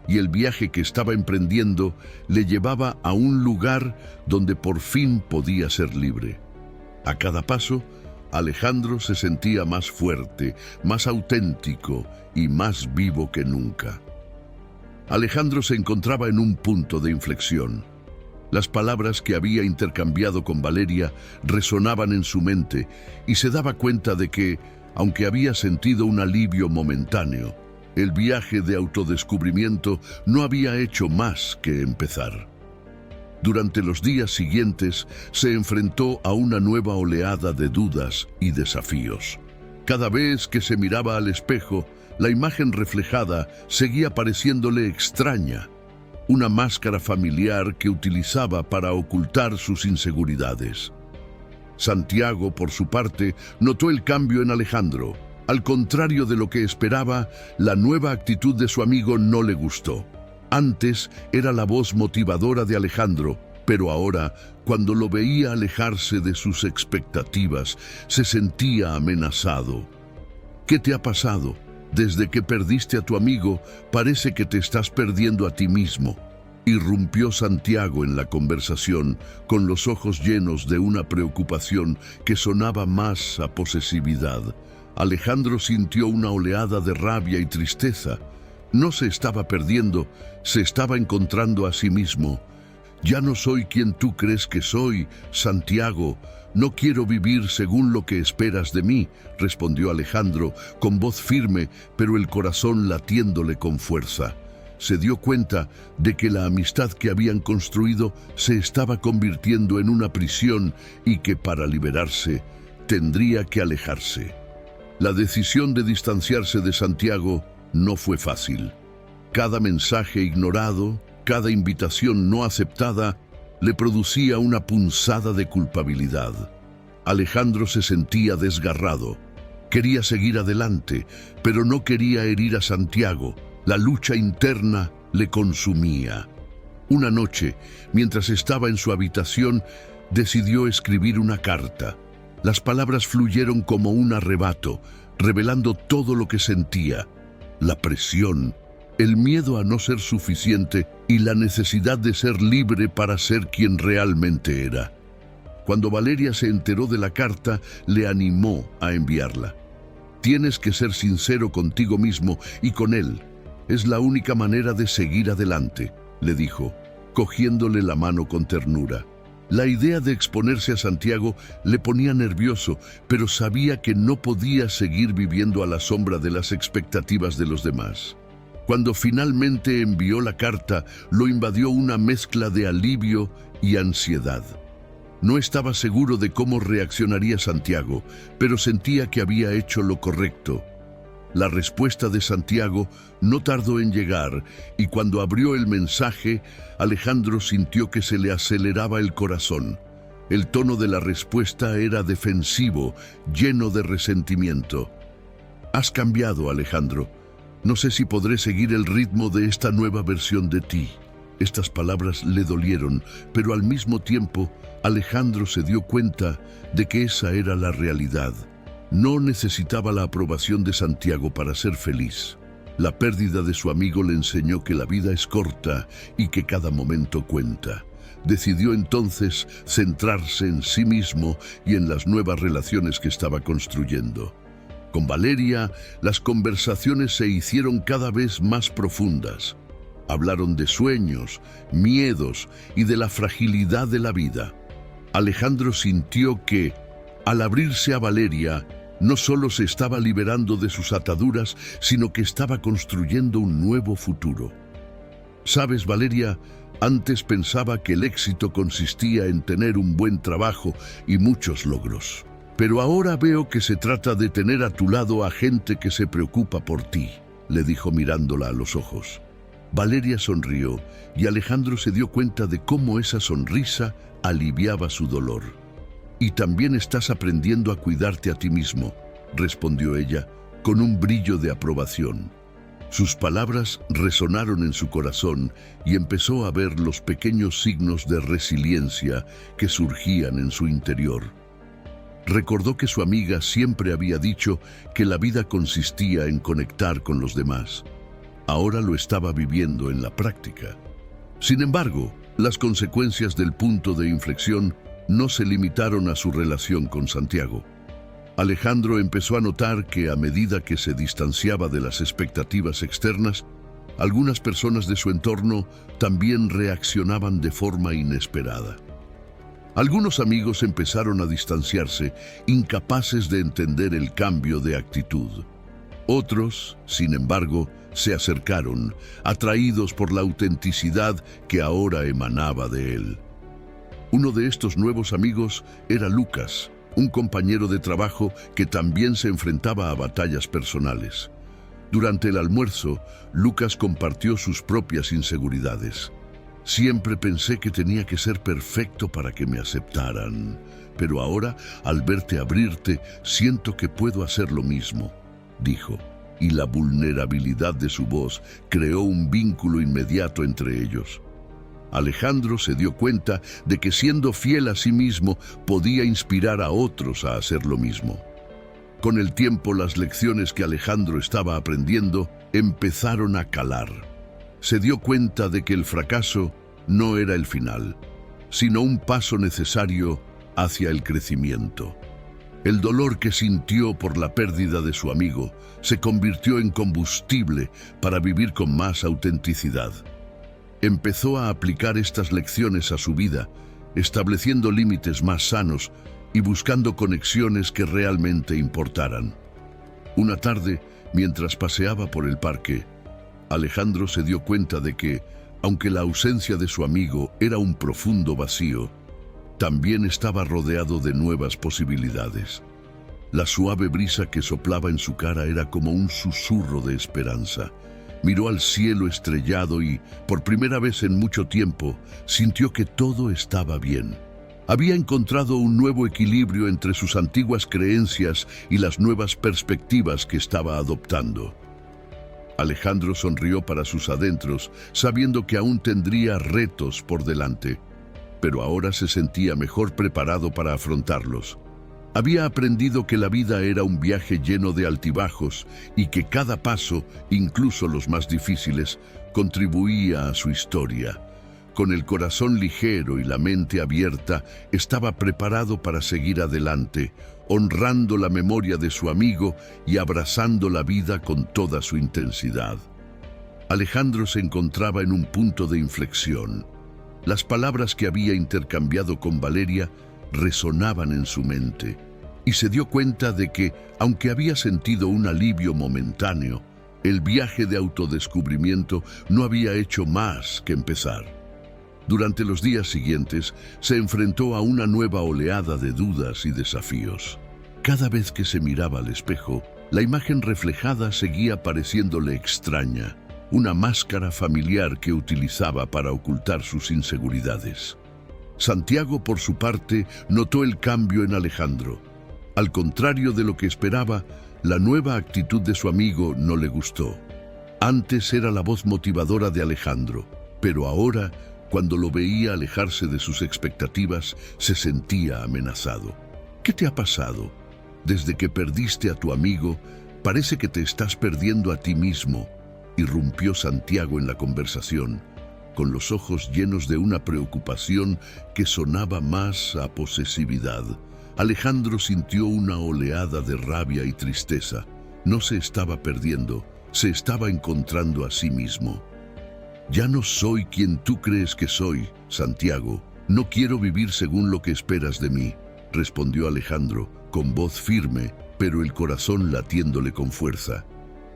y el viaje que estaba emprendiendo le llevaba a un lugar donde por fin podía ser libre. A cada paso, Alejandro se sentía más fuerte, más auténtico y más vivo que nunca. Alejandro se encontraba en un punto de inflexión. Las palabras que había intercambiado con Valeria resonaban en su mente y se daba cuenta de que, aunque había sentido un alivio momentáneo, el viaje de autodescubrimiento no había hecho más que empezar. Durante los días siguientes se enfrentó a una nueva oleada de dudas y desafíos. Cada vez que se miraba al espejo, la imagen reflejada seguía pareciéndole extraña, una máscara familiar que utilizaba para ocultar sus inseguridades. Santiago, por su parte, notó el cambio en Alejandro. Al contrario de lo que esperaba, la nueva actitud de su amigo no le gustó. Antes era la voz motivadora de Alejandro, pero ahora, cuando lo veía alejarse de sus expectativas, se sentía amenazado. ¿Qué te ha pasado? Desde que perdiste a tu amigo, parece que te estás perdiendo a ti mismo. Irrumpió Santiago en la conversación, con los ojos llenos de una preocupación que sonaba más a posesividad. Alejandro sintió una oleada de rabia y tristeza. No se estaba perdiendo, se estaba encontrando a sí mismo. Ya no soy quien tú crees que soy, Santiago. No quiero vivir según lo que esperas de mí, respondió Alejandro, con voz firme, pero el corazón latiéndole con fuerza. Se dio cuenta de que la amistad que habían construido se estaba convirtiendo en una prisión y que para liberarse tendría que alejarse. La decisión de distanciarse de Santiago no fue fácil. Cada mensaje ignorado, cada invitación no aceptada, le producía una punzada de culpabilidad. Alejandro se sentía desgarrado. Quería seguir adelante, pero no quería herir a Santiago. La lucha interna le consumía. Una noche, mientras estaba en su habitación, decidió escribir una carta. Las palabras fluyeron como un arrebato, revelando todo lo que sentía: la presión, el miedo a no ser suficiente y la necesidad de ser libre para ser quien realmente era. Cuando Valeria se enteró de la carta, le animó a enviarla. Tienes que ser sincero contigo mismo y con él. Es la única manera de seguir adelante, le dijo, cogiéndole la mano con ternura. La idea de exponerse a Santiago le ponía nervioso, pero sabía que no podía seguir viviendo a la sombra de las expectativas de los demás. Cuando finalmente envió la carta, lo invadió una mezcla de alivio y ansiedad. No estaba seguro de cómo reaccionaría Santiago, pero sentía que había hecho lo correcto. La respuesta de Santiago no tardó en llegar, y cuando abrió el mensaje, Alejandro sintió que se le aceleraba el corazón. El tono de la respuesta era defensivo, lleno de resentimiento. Has cambiado, Alejandro. No sé si podré seguir el ritmo de esta nueva versión de ti. Estas palabras le dolieron, pero al mismo tiempo, Alejandro se dio cuenta de que esa era la realidad. No necesitaba la aprobación de Santiago para ser feliz. La pérdida de su amigo le enseñó que la vida es corta y que cada momento cuenta. Decidió entonces centrarse en sí mismo y en las nuevas relaciones que estaba construyendo. Con Valeria, las conversaciones se hicieron cada vez más profundas. Hablaron de sueños, miedos y de la fragilidad de la vida. Alejandro sintió que, al abrirse a Valeria, no solo se estaba liberando de sus ataduras, sino que estaba construyendo un nuevo futuro. ¿Sabes, Valeria? Antes pensaba que el éxito consistía en tener un buen trabajo y muchos logros. Pero ahora veo que se trata de tener a tu lado a gente que se preocupa por ti, le dijo mirándola a los ojos. Valeria sonrió y Alejandro se dio cuenta de cómo esa sonrisa aliviaba su dolor. Y también estás aprendiendo a cuidarte a ti mismo, respondió ella, con un brillo de aprobación. Sus palabras resonaron en su corazón y empezó a ver los pequeños signos de resiliencia que surgían en su interior. Recordó que su amiga siempre había dicho que la vida consistía en conectar con los demás. Ahora lo estaba viviendo en la práctica. Sin embargo, las consecuencias del punto de inflexión no se limitaron a su relación con Santiago. Alejandro empezó a notar que a medida que se distanciaba de las expectativas externas, Algunas personas de su entorno también reaccionaban de forma inesperada. Algunos amigos empezaron a distanciarse, incapaces de entender el cambio de actitud. Otros, sin embargo, se acercaron, atraídos por la autenticidad que ahora emanaba de él. Uno de estos nuevos amigos era Lucas, un compañero de trabajo que también se enfrentaba a batallas personales. Durante el almuerzo, Lucas compartió sus propias inseguridades. Siempre pensé que tenía que ser perfecto para que me aceptaran, pero ahora, al verte abrirte, siento que puedo hacer lo mismo, dijo, y la vulnerabilidad de su voz creó un vínculo inmediato entre ellos. Alejandro se dio cuenta de que siendo fiel a sí mismo podía inspirar a otros a hacer lo mismo. Con el tiempo, las lecciones que Alejandro estaba aprendiendo empezaron a calar. Se dio cuenta de que el fracaso no era el final, sino un paso necesario hacia el crecimiento. El dolor que sintió por la pérdida de su amigo se convirtió en combustible para vivir con más autenticidad. Empezó a aplicar estas lecciones a su vida, estableciendo límites más sanos y buscando conexiones que realmente importaran. Una tarde, mientras paseaba por el parque, Alejandro se dio cuenta de que, aunque la ausencia de su amigo era un profundo vacío, también estaba rodeado de nuevas posibilidades. La suave brisa que soplaba en su cara era como un susurro de esperanza. Miró al cielo estrellado y, por primera vez en mucho tiempo, sintió que todo estaba bien. Había encontrado un nuevo equilibrio entre sus antiguas creencias y las nuevas perspectivas que estaba adoptando. Alejandro sonrió para sus adentros, sabiendo que aún tendría retos por delante, pero ahora se sentía mejor preparado para afrontarlos. Había aprendido que la vida era un viaje lleno de altibajos y que cada paso, incluso los más difíciles, contribuía a su historia. Con el corazón ligero y la mente abierta, estaba preparado para seguir adelante, honrando la memoria de su amigo y abrazando la vida con toda su intensidad. Alejandro se encontraba en un punto de inflexión. Las palabras que había intercambiado con Valeria resonaban en su mente, y se dio cuenta de que, aunque había sentido un alivio momentáneo, el viaje de autodescubrimiento no había hecho más que empezar. Durante los días siguientes, se enfrentó a una nueva oleada de dudas y desafíos. Cada vez que se miraba al espejo, la imagen reflejada seguía pareciéndole extraña, una máscara familiar que utilizaba para ocultar sus inseguridades. Santiago, por su parte, notó el cambio en Alejandro. Al contrario de lo que esperaba, la nueva actitud de su amigo no le gustó. Antes era la voz motivadora de Alejandro, pero ahora, cuando lo veía alejarse de sus expectativas, se sentía amenazado. ¿Qué te ha pasado? Desde que perdiste a tu amigo, parece que te estás perdiendo a ti mismo, irrumpió Santiago en la conversación, con los ojos llenos de una preocupación que sonaba más a posesividad. Alejandro sintió una oleada de rabia y tristeza. No se estaba perdiendo, se estaba encontrando a sí mismo. Ya no soy quien tú crees que soy, Santiago. No quiero vivir según lo que esperas de mí, respondió Alejandro, con voz firme, pero el corazón latiéndole con fuerza.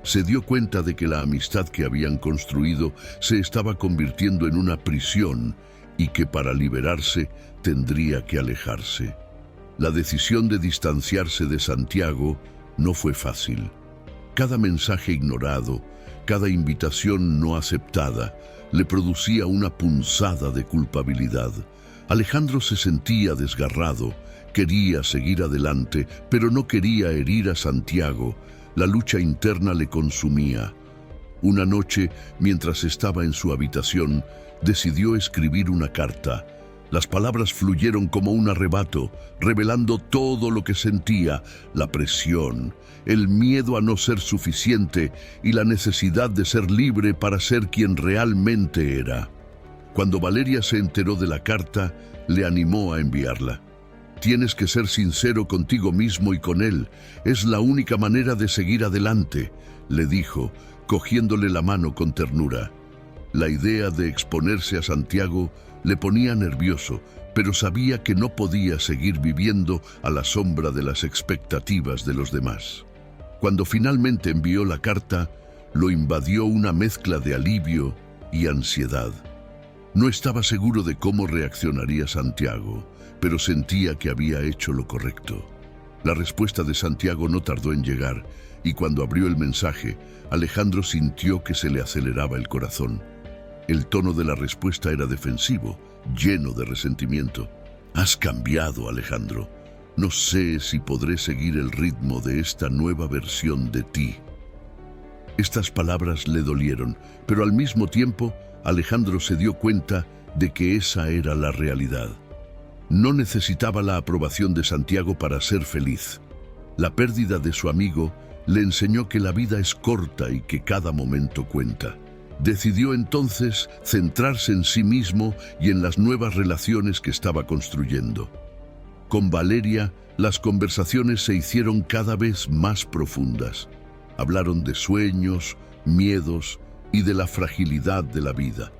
Se dio cuenta de que la amistad que habían construido se estaba convirtiendo en una prisión y que para liberarse tendría que alejarse. La decisión de distanciarse de Santiago no fue fácil. Cada mensaje ignorado, cada invitación no aceptada, le producía una punzada de culpabilidad. Alejandro se sentía desgarrado, quería seguir adelante, pero no quería herir a Santiago. La lucha interna le consumía. Una noche, mientras estaba en su habitación, decidió escribir una carta. Las palabras fluyeron como un arrebato, revelando todo lo que sentía, la presión, el miedo a no ser suficiente y la necesidad de ser libre para ser quien realmente era. Cuando Valeria se enteró de la carta, le animó a enviarla. Tienes que ser sincero contigo mismo y con él. Es la única manera de seguir adelante, le dijo, cogiéndole la mano con ternura. La idea de exponerse a Santiago le ponía nervioso, pero sabía que no podía seguir viviendo a la sombra de las expectativas de los demás. Cuando finalmente envió la carta, lo invadió una mezcla de alivio y ansiedad. No estaba seguro de cómo reaccionaría Santiago, pero sentía que había hecho lo correcto. La respuesta de Santiago no tardó en llegar, y cuando abrió el mensaje, Alejandro sintió que se le aceleraba el corazón. El tono de la respuesta era defensivo, lleno de resentimiento. «Has cambiado, Alejandro. No sé si podré seguir el ritmo de esta nueva versión de ti». Estas palabras le dolieron, pero al mismo tiempo Alejandro se dio cuenta de que esa era la realidad. No necesitaba la aprobación de Santiago para ser feliz. La pérdida de su amigo le enseñó que la vida es corta y que cada momento cuenta. Decidió entonces centrarse en sí mismo y en las nuevas relaciones que estaba construyendo. Con Valeria, las conversaciones se hicieron cada vez más profundas. Hablaron de sueños, miedos y de la fragilidad de la vida.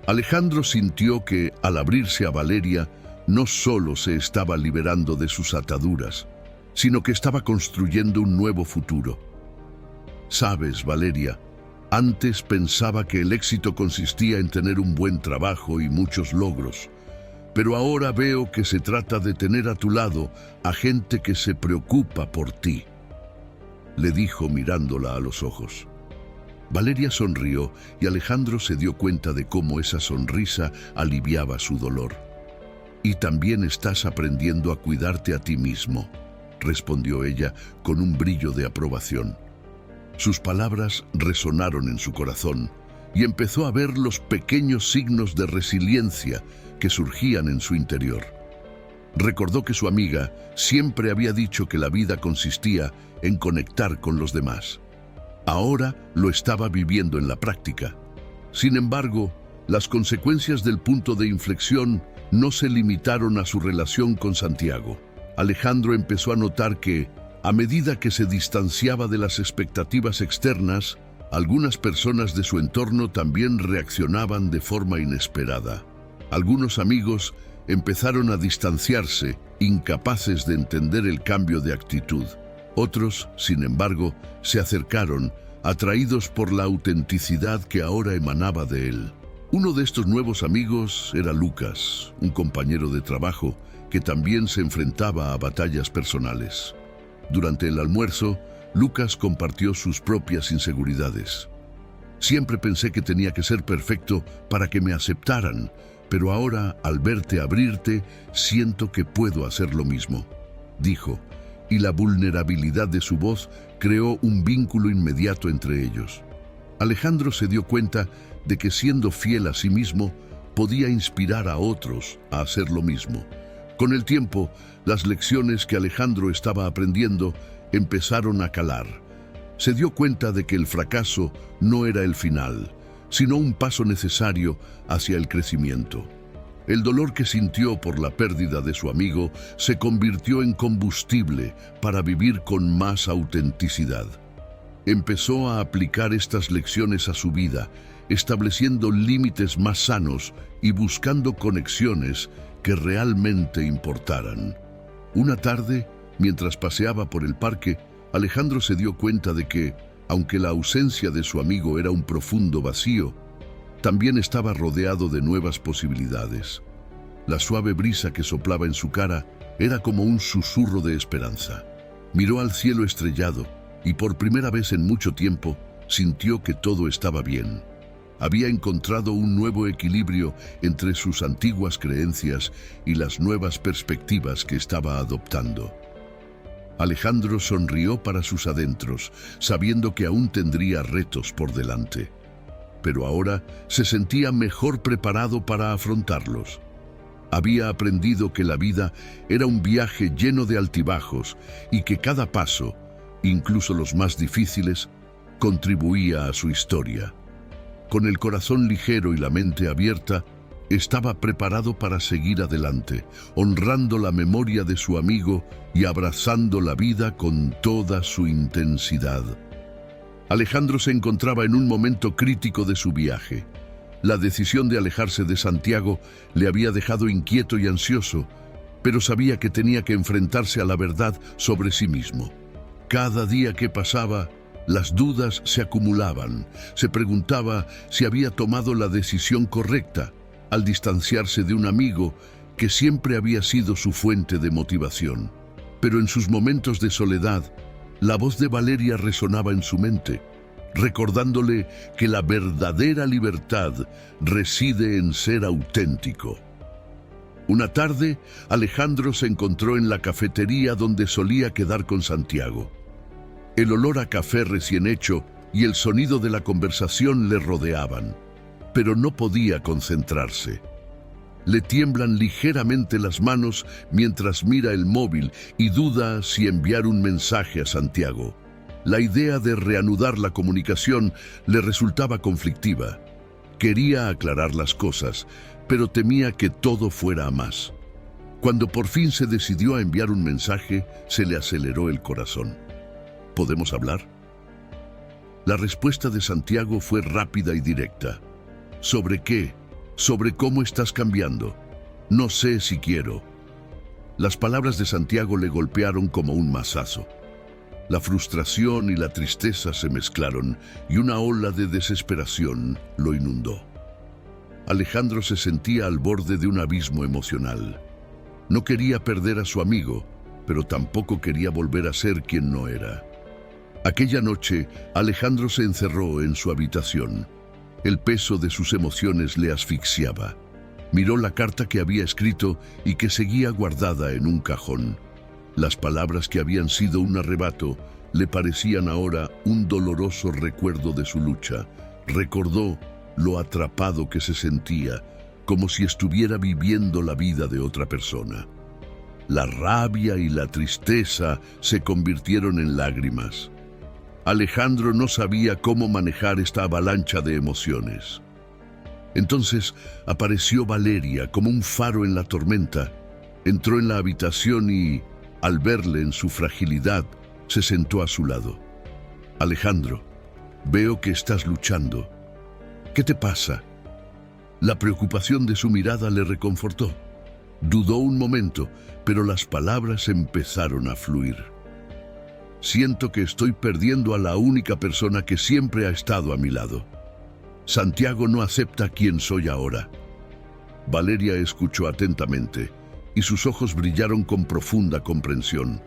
Alejandro sintió que, al abrirse a Valeria, no solo se estaba liberando de sus ataduras, sino que estaba construyendo un nuevo futuro. «Sabes, Valeria, antes pensaba que el éxito consistía en tener un buen trabajo y muchos logros, pero ahora veo que se trata de tener a tu lado a gente que se preocupa por ti», le dijo mirándola a los ojos. Valeria sonrió y Alejandro se dio cuenta de cómo esa sonrisa aliviaba su dolor. «Y también estás aprendiendo a cuidarte a ti mismo», respondió ella con un brillo de aprobación. Sus palabras resonaron en su corazón y empezó a ver los pequeños signos de resiliencia que surgían en su interior. Recordó que su amiga siempre había dicho que la vida consistía en conectar con los demás. Ahora lo estaba viviendo en la práctica. Sin embargo, las consecuencias del punto de inflexión no se limitaron a su relación con Santiago. Alejandro empezó a notar que, a medida que se distanciaba de las expectativas externas, algunas personas de su entorno también reaccionaban de forma inesperada. Algunos amigos empezaron a distanciarse, incapaces de entender el cambio de actitud. Otros, sin embargo, se acercaron, atraídos por la autenticidad que ahora emanaba de él. Uno de estos nuevos amigos era Lucas, un compañero de trabajo que también se enfrentaba a batallas personales. Durante el almuerzo, Lucas compartió sus propias inseguridades. «Siempre pensé que tenía que ser perfecto para que me aceptaran, pero ahora, al verte abrirte, siento que puedo hacer lo mismo», dijo, y la vulnerabilidad de su voz creó un vínculo inmediato entre ellos. Alejandro se dio cuenta de que siendo fiel a sí mismo, podía inspirar a otros a hacer lo mismo. Con el tiempo, las lecciones que Alejandro estaba aprendiendo empezaron a calar. Se dio cuenta de que el fracaso no era el final, sino un paso necesario hacia el crecimiento. El dolor que sintió por la pérdida de su amigo se convirtió en combustible para vivir con más autenticidad. Empezó a aplicar estas lecciones a su vida, estableciendo límites más sanos y buscando conexiones que realmente importaran. Una tarde, mientras paseaba por el parque, Alejandro se dio cuenta de que, aunque la ausencia de su amigo era un profundo vacío, también estaba rodeado de nuevas posibilidades. La suave brisa que soplaba en su cara era como un susurro de esperanza. Miró al cielo estrellado y por primera vez en mucho tiempo sintió que todo estaba bien. Había encontrado un nuevo equilibrio entre sus antiguas creencias y las nuevas perspectivas que estaba adoptando. Alejandro sonrió para sus adentros, sabiendo que aún tendría retos por delante. Pero ahora se sentía mejor preparado para afrontarlos. Había aprendido que la vida era un viaje lleno de altibajos y que cada paso, incluso los más difíciles, contribuía a su historia. Con el corazón ligero y la mente abierta, estaba preparado para seguir adelante, honrando la memoria de su amigo y abrazando la vida con toda su intensidad. Alejandro se encontraba en un momento crítico de su viaje. La decisión de alejarse de Santiago le había dejado inquieto y ansioso, pero sabía que tenía que enfrentarse a la verdad sobre sí mismo. Cada día que pasaba, las dudas se acumulaban. Se preguntaba si había tomado la decisión correcta al distanciarse de un amigo que siempre había sido su fuente de motivación. Pero en sus momentos de soledad, la voz de Valeria resonaba en su mente, recordándole que la verdadera libertad reside en ser auténtico. Una tarde, Alejandro se encontró en la cafetería donde solía quedar con Santiago. El olor a café recién hecho y el sonido de la conversación le rodeaban, pero no podía concentrarse. Le tiemblan ligeramente las manos mientras mira el móvil y duda si enviar un mensaje a Santiago. La idea de reanudar la comunicación le resultaba conflictiva. Quería aclarar las cosas, pero temía que todo fuera a más. Cuando por fin se decidió a enviar un mensaje, se le aceleró el corazón. ¿Podemos hablar? La respuesta de Santiago fue rápida y directa. ¿Sobre qué? Sobre cómo estás cambiando. No sé si quiero. Las palabras de Santiago le golpearon como un mazazo. La frustración y la tristeza se mezclaron y una ola de desesperación lo inundó. Alejandro se sentía al borde de un abismo emocional. No quería perder a su amigo, pero tampoco quería volver a ser quien no era. Aquella noche, Alejandro se encerró en su habitación. El peso de sus emociones le asfixiaba. Miró la carta que había escrito y que seguía guardada en un cajón. Las palabras que habían sido un arrebato le parecían ahora un doloroso recuerdo de su lucha. Recordó lo atrapado que se sentía, como si estuviera viviendo la vida de otra persona. La rabia y la tristeza se convirtieron en lágrimas. Alejandro no sabía cómo manejar esta avalancha de emociones. Entonces apareció Valeria como un faro en la tormenta. Entró en la habitación y, al verle en su fragilidad, se sentó a su lado. Alejandro, veo que estás luchando. ¿Qué te pasa? La preocupación de su mirada le reconfortó. Dudó un momento, pero las palabras empezaron a fluir. Siento que estoy perdiendo a la única persona que siempre ha estado a mi lado. Santiago no acepta quién soy ahora. Valeria escuchó atentamente y sus ojos brillaron con profunda comprensión.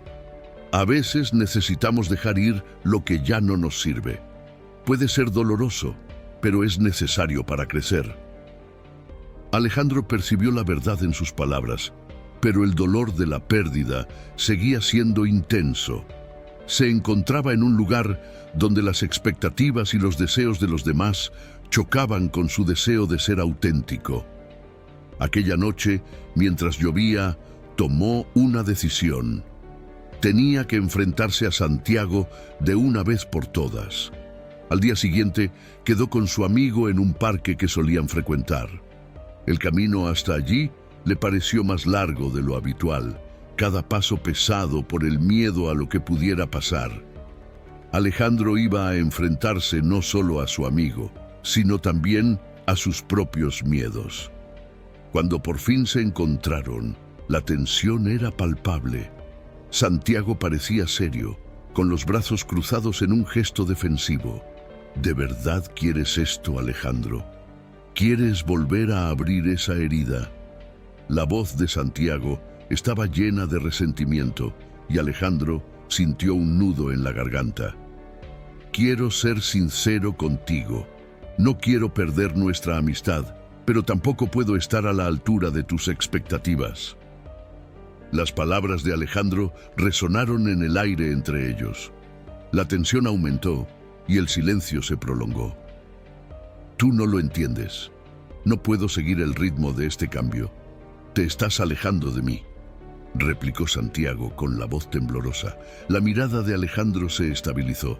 A veces necesitamos dejar ir lo que ya no nos sirve. Puede ser doloroso, pero es necesario para crecer. Alejandro percibió la verdad en sus palabras, pero el dolor de la pérdida seguía siendo intenso. Se encontraba en un lugar donde las expectativas y los deseos de los demás chocaban con su deseo de ser auténtico. Aquella noche, mientras llovía, tomó una decisión. Tenía que enfrentarse a Santiago de una vez por todas. Al día siguiente, quedó con su amigo en un parque que solían frecuentar. El camino hasta allí le pareció más largo de lo habitual, cada paso pesado por el miedo a lo que pudiera pasar. Alejandro iba a enfrentarse no solo a su amigo, sino también a sus propios miedos. Cuando por fin se encontraron, la tensión era palpable. Santiago parecía serio, con los brazos cruzados en un gesto defensivo. ¿De verdad quieres esto, Alejandro? ¿Quieres volver a abrir esa herida? La voz de Santiago estaba llena de resentimiento y Alejandro sintió un nudo en la garganta. Quiero ser sincero contigo. No quiero perder nuestra amistad, pero tampoco puedo estar a la altura de tus expectativas. Las palabras de Alejandro resonaron en el aire entre ellos. La tensión aumentó y el silencio se prolongó. Tú no lo entiendes. No puedo seguir el ritmo de este cambio. Te estás alejando de mí, replicó Santiago con la voz temblorosa. La mirada de Alejandro se estabilizó.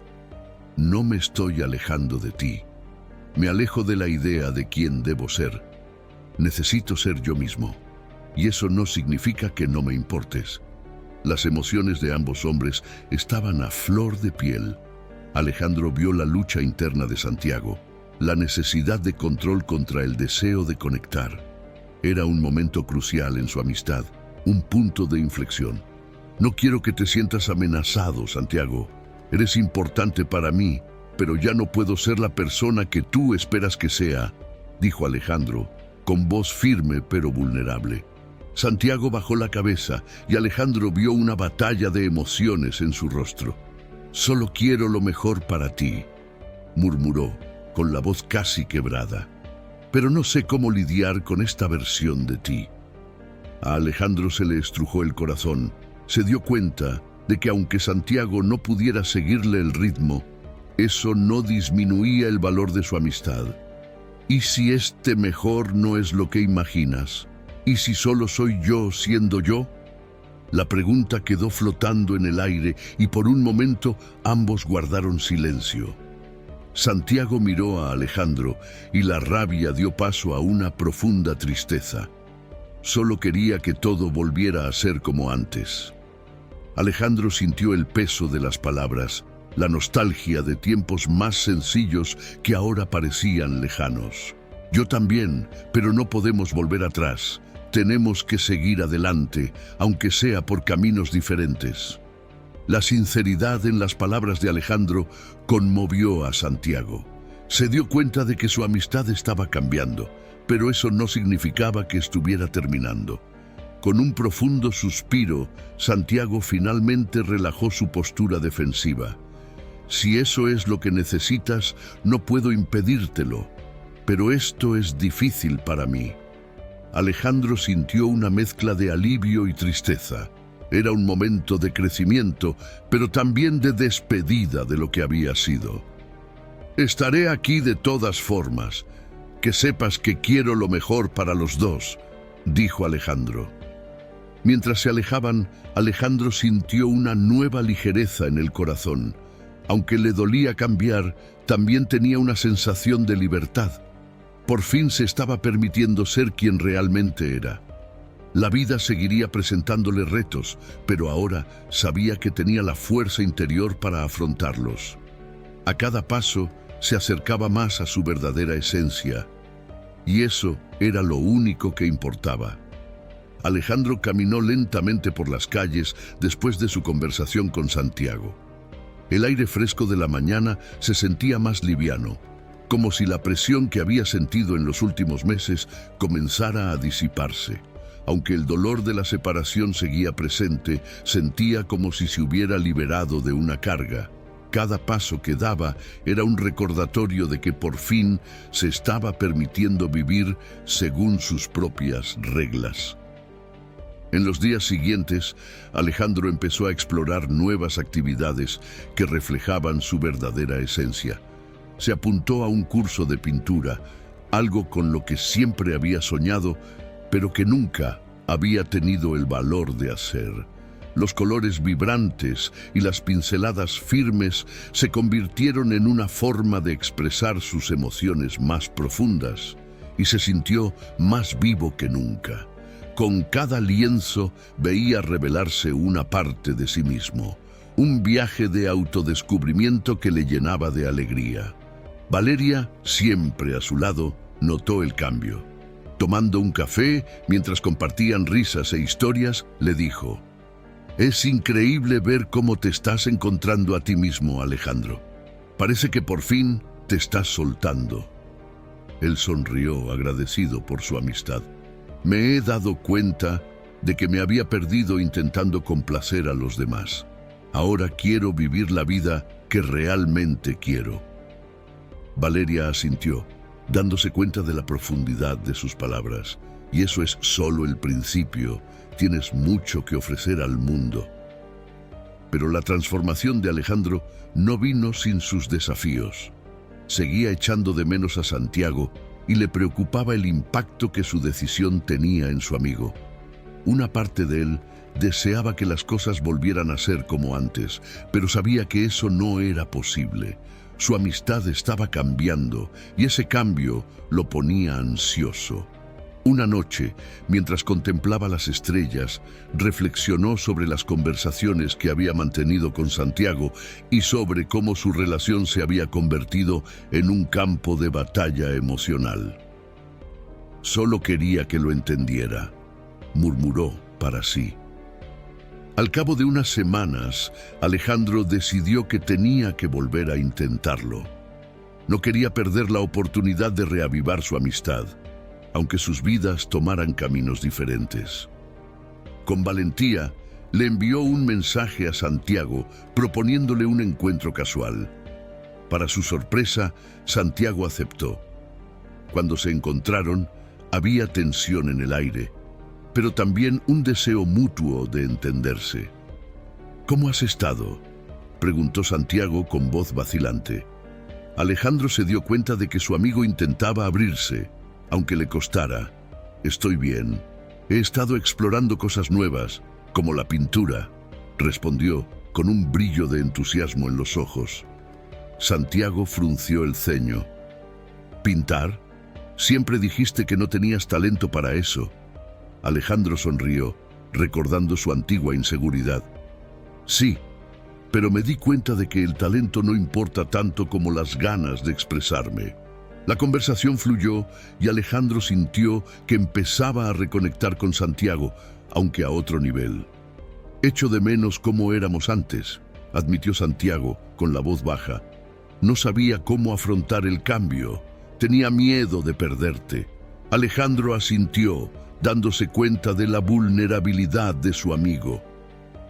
No me estoy alejando de ti. Me alejo de la idea de quién debo ser. Necesito ser yo mismo. Y eso no significa que no me importes. Las emociones de ambos hombres estaban a flor de piel. Alejandro vio la lucha interna de Santiago, la necesidad de control contra el deseo de conectar. Era un momento crucial en su amistad, un punto de inflexión. No quiero que te sientas amenazado, Santiago. Eres importante para mí, pero ya no puedo ser la persona que tú esperas que sea, dijo Alejandro, con voz firme pero vulnerable. Santiago bajó la cabeza y Alejandro vio una batalla de emociones en su rostro. «Solo quiero lo mejor para ti», murmuró, con la voz casi quebrada. «Pero no sé cómo lidiar con esta versión de ti». A Alejandro se le estrujó el corazón. Se dio cuenta de que aunque Santiago no pudiera seguirle el ritmo, eso no disminuía el valor de su amistad. ¿Y si este mejor no es lo que imaginas? ¿Y si solo soy yo siendo yo? La pregunta quedó flotando en el aire y por un momento ambos guardaron silencio. Santiago miró a Alejandro y la rabia dio paso a una profunda tristeza. Solo quería que todo volviera a ser como antes. Alejandro sintió el peso de las palabras, la nostalgia de tiempos más sencillos que ahora parecían lejanos. Yo también, pero no podemos volver atrás. Tenemos que seguir adelante, aunque sea por caminos diferentes. La sinceridad en las palabras de Alejandro conmovió a Santiago. Se dio cuenta de que su amistad estaba cambiando, pero eso no significaba que estuviera terminando. Con un profundo suspiro, Santiago finalmente relajó su postura defensiva. Si eso es lo que necesitas, no puedo impedírtelo, pero esto es difícil para mí. Alejandro sintió una mezcla de alivio y tristeza. Era un momento de crecimiento, pero también de despedida de lo que había sido. Estaré aquí de todas formas. Que sepas que quiero lo mejor para los dos, dijo Alejandro. Mientras se alejaban, Alejandro sintió una nueva ligereza en el corazón. Aunque le dolía cambiar, también tenía una sensación de libertad. Por fin se estaba permitiendo ser quien realmente era. La vida seguiría presentándole retos, pero ahora sabía que tenía la fuerza interior para afrontarlos. A cada paso se acercaba más a su verdadera esencia, y eso era lo único que importaba. Alejandro caminó lentamente por las calles después de su conversación con Santiago. El aire fresco de la mañana se sentía más liviano, como si la presión que había sentido en los últimos meses comenzara a disiparse. Aunque el dolor de la separación seguía presente, sentía como si se hubiera liberado de una carga. Cada paso que daba era un recordatorio de que por fin se estaba permitiendo vivir según sus propias reglas. En los días siguientes, Alejandro empezó a explorar nuevas actividades que reflejaban su verdadera esencia. Se apuntó a un curso de pintura, algo con lo que siempre había soñado, pero que nunca había tenido el valor de hacer. Los colores vibrantes y las pinceladas firmes se convirtieron en una forma de expresar sus emociones más profundas, y se sintió más vivo que nunca. Con cada lienzo veía revelarse una parte de sí mismo, un viaje de autodescubrimiento que le llenaba de alegría. Valeria, siempre a su lado, notó el cambio. Tomando un café, mientras compartían risas e historias, le dijo: «Es increíble ver cómo te estás encontrando a ti mismo, Alejandro. Parece que por fin te estás soltando». Él sonrió, agradecido por su amistad. «Me he dado cuenta de que me había perdido intentando complacer a los demás. Ahora quiero vivir la vida que realmente quiero». Valeria asintió, dándose cuenta de la profundidad de sus palabras. «Y eso es solo el principio. Tienes mucho que ofrecer al mundo». Pero la transformación de Alejandro no vino sin sus desafíos. Seguía echando de menos a Santiago y le preocupaba el impacto que su decisión tenía en su amigo. Una parte de él deseaba que las cosas volvieran a ser como antes, pero sabía que eso no era posible. Su amistad estaba cambiando y ese cambio lo ponía ansioso. Una noche, mientras contemplaba las estrellas, reflexionó sobre las conversaciones que había mantenido con Santiago y sobre cómo su relación se había convertido en un campo de batalla emocional. Solo quería que lo entendiera, murmuró para sí. Al cabo de unas semanas, Alejandro decidió que tenía que volver a intentarlo. No quería perder la oportunidad de reavivar su amistad, aunque sus vidas tomaran caminos diferentes. Con valentía, le envió un mensaje a Santiago proponiéndole un encuentro casual. Para su sorpresa, Santiago aceptó. Cuando se encontraron, había tensión en el aire, pero también un deseo mutuo de entenderse. «¿Cómo has estado?», preguntó Santiago con voz vacilante. Alejandro se dio cuenta de que su amigo intentaba abrirse, aunque le costara. «Estoy bien. He estado explorando cosas nuevas, como la pintura», respondió con un brillo de entusiasmo en los ojos. Santiago frunció el ceño. «¿Pintar? Siempre dijiste que no tenías talento para eso». Alejandro sonrió, recordando su antigua inseguridad. «Sí, pero me di cuenta de que el talento no importa tanto como las ganas de expresarme». La conversación fluyó y Alejandro sintió que empezaba a reconectar con Santiago, aunque a otro nivel. «Echo de menos cómo éramos antes», admitió Santiago con la voz baja. «No sabía cómo afrontar el cambio. Tenía miedo de perderte». Alejandro asintió, dándose cuenta de la vulnerabilidad de su amigo.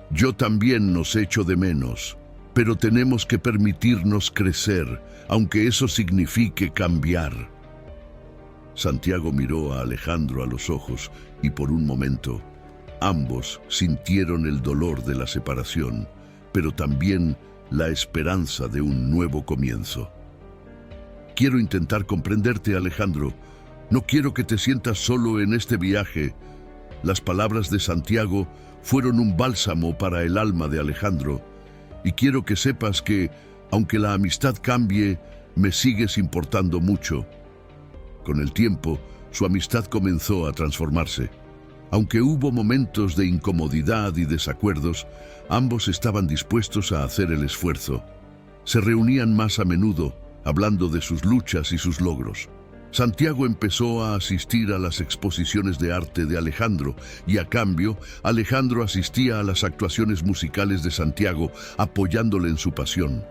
«Yo también nos echo de menos, pero tenemos que permitirnos crecer, aunque eso signifique cambiar». Santiago miró a Alejandro a los ojos y por un momento, ambos sintieron el dolor de la separación, pero también la esperanza de un nuevo comienzo. «Quiero intentar comprenderte, Alejandro. No quiero que te sientas solo en este viaje». Las palabras de Santiago fueron un bálsamo para el alma de Alejandro. «Y quiero que sepas que, aunque la amistad cambie, me sigues importando mucho». Con el tiempo, su amistad comenzó a transformarse. Aunque hubo momentos de incomodidad y desacuerdos, ambos estaban dispuestos a hacer el esfuerzo. Se reunían más a menudo, hablando de sus luchas y sus logros. Santiago empezó a asistir a las exposiciones de arte de Alejandro y a cambio, Alejandro asistía a las actuaciones musicales de Santiago, apoyándole en su pasión.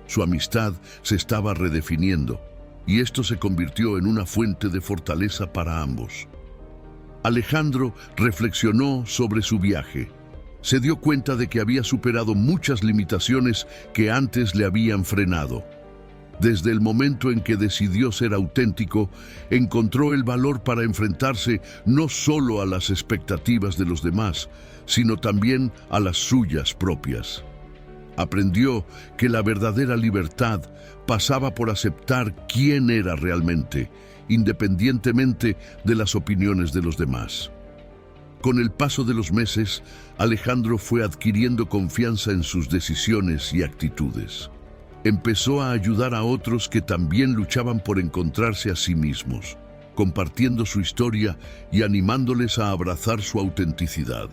Su amistad se estaba redefiniendo y esto se convirtió en una fuente de fortaleza para ambos. Alejandro reflexionó sobre su viaje. Se dio cuenta de que había superado muchas limitaciones que antes le habían frenado. Desde el momento en que decidió ser auténtico, encontró el valor para enfrentarse no solo a las expectativas de los demás, sino también a las suyas propias. Aprendió que la verdadera libertad pasaba por aceptar quién era realmente, independientemente de las opiniones de los demás. Con el paso de los meses, Alejandro fue adquiriendo confianza en sus decisiones y actitudes. Empezó a ayudar a otros que también luchaban por encontrarse a sí mismos, compartiendo su historia y animándoles a abrazar su autenticidad.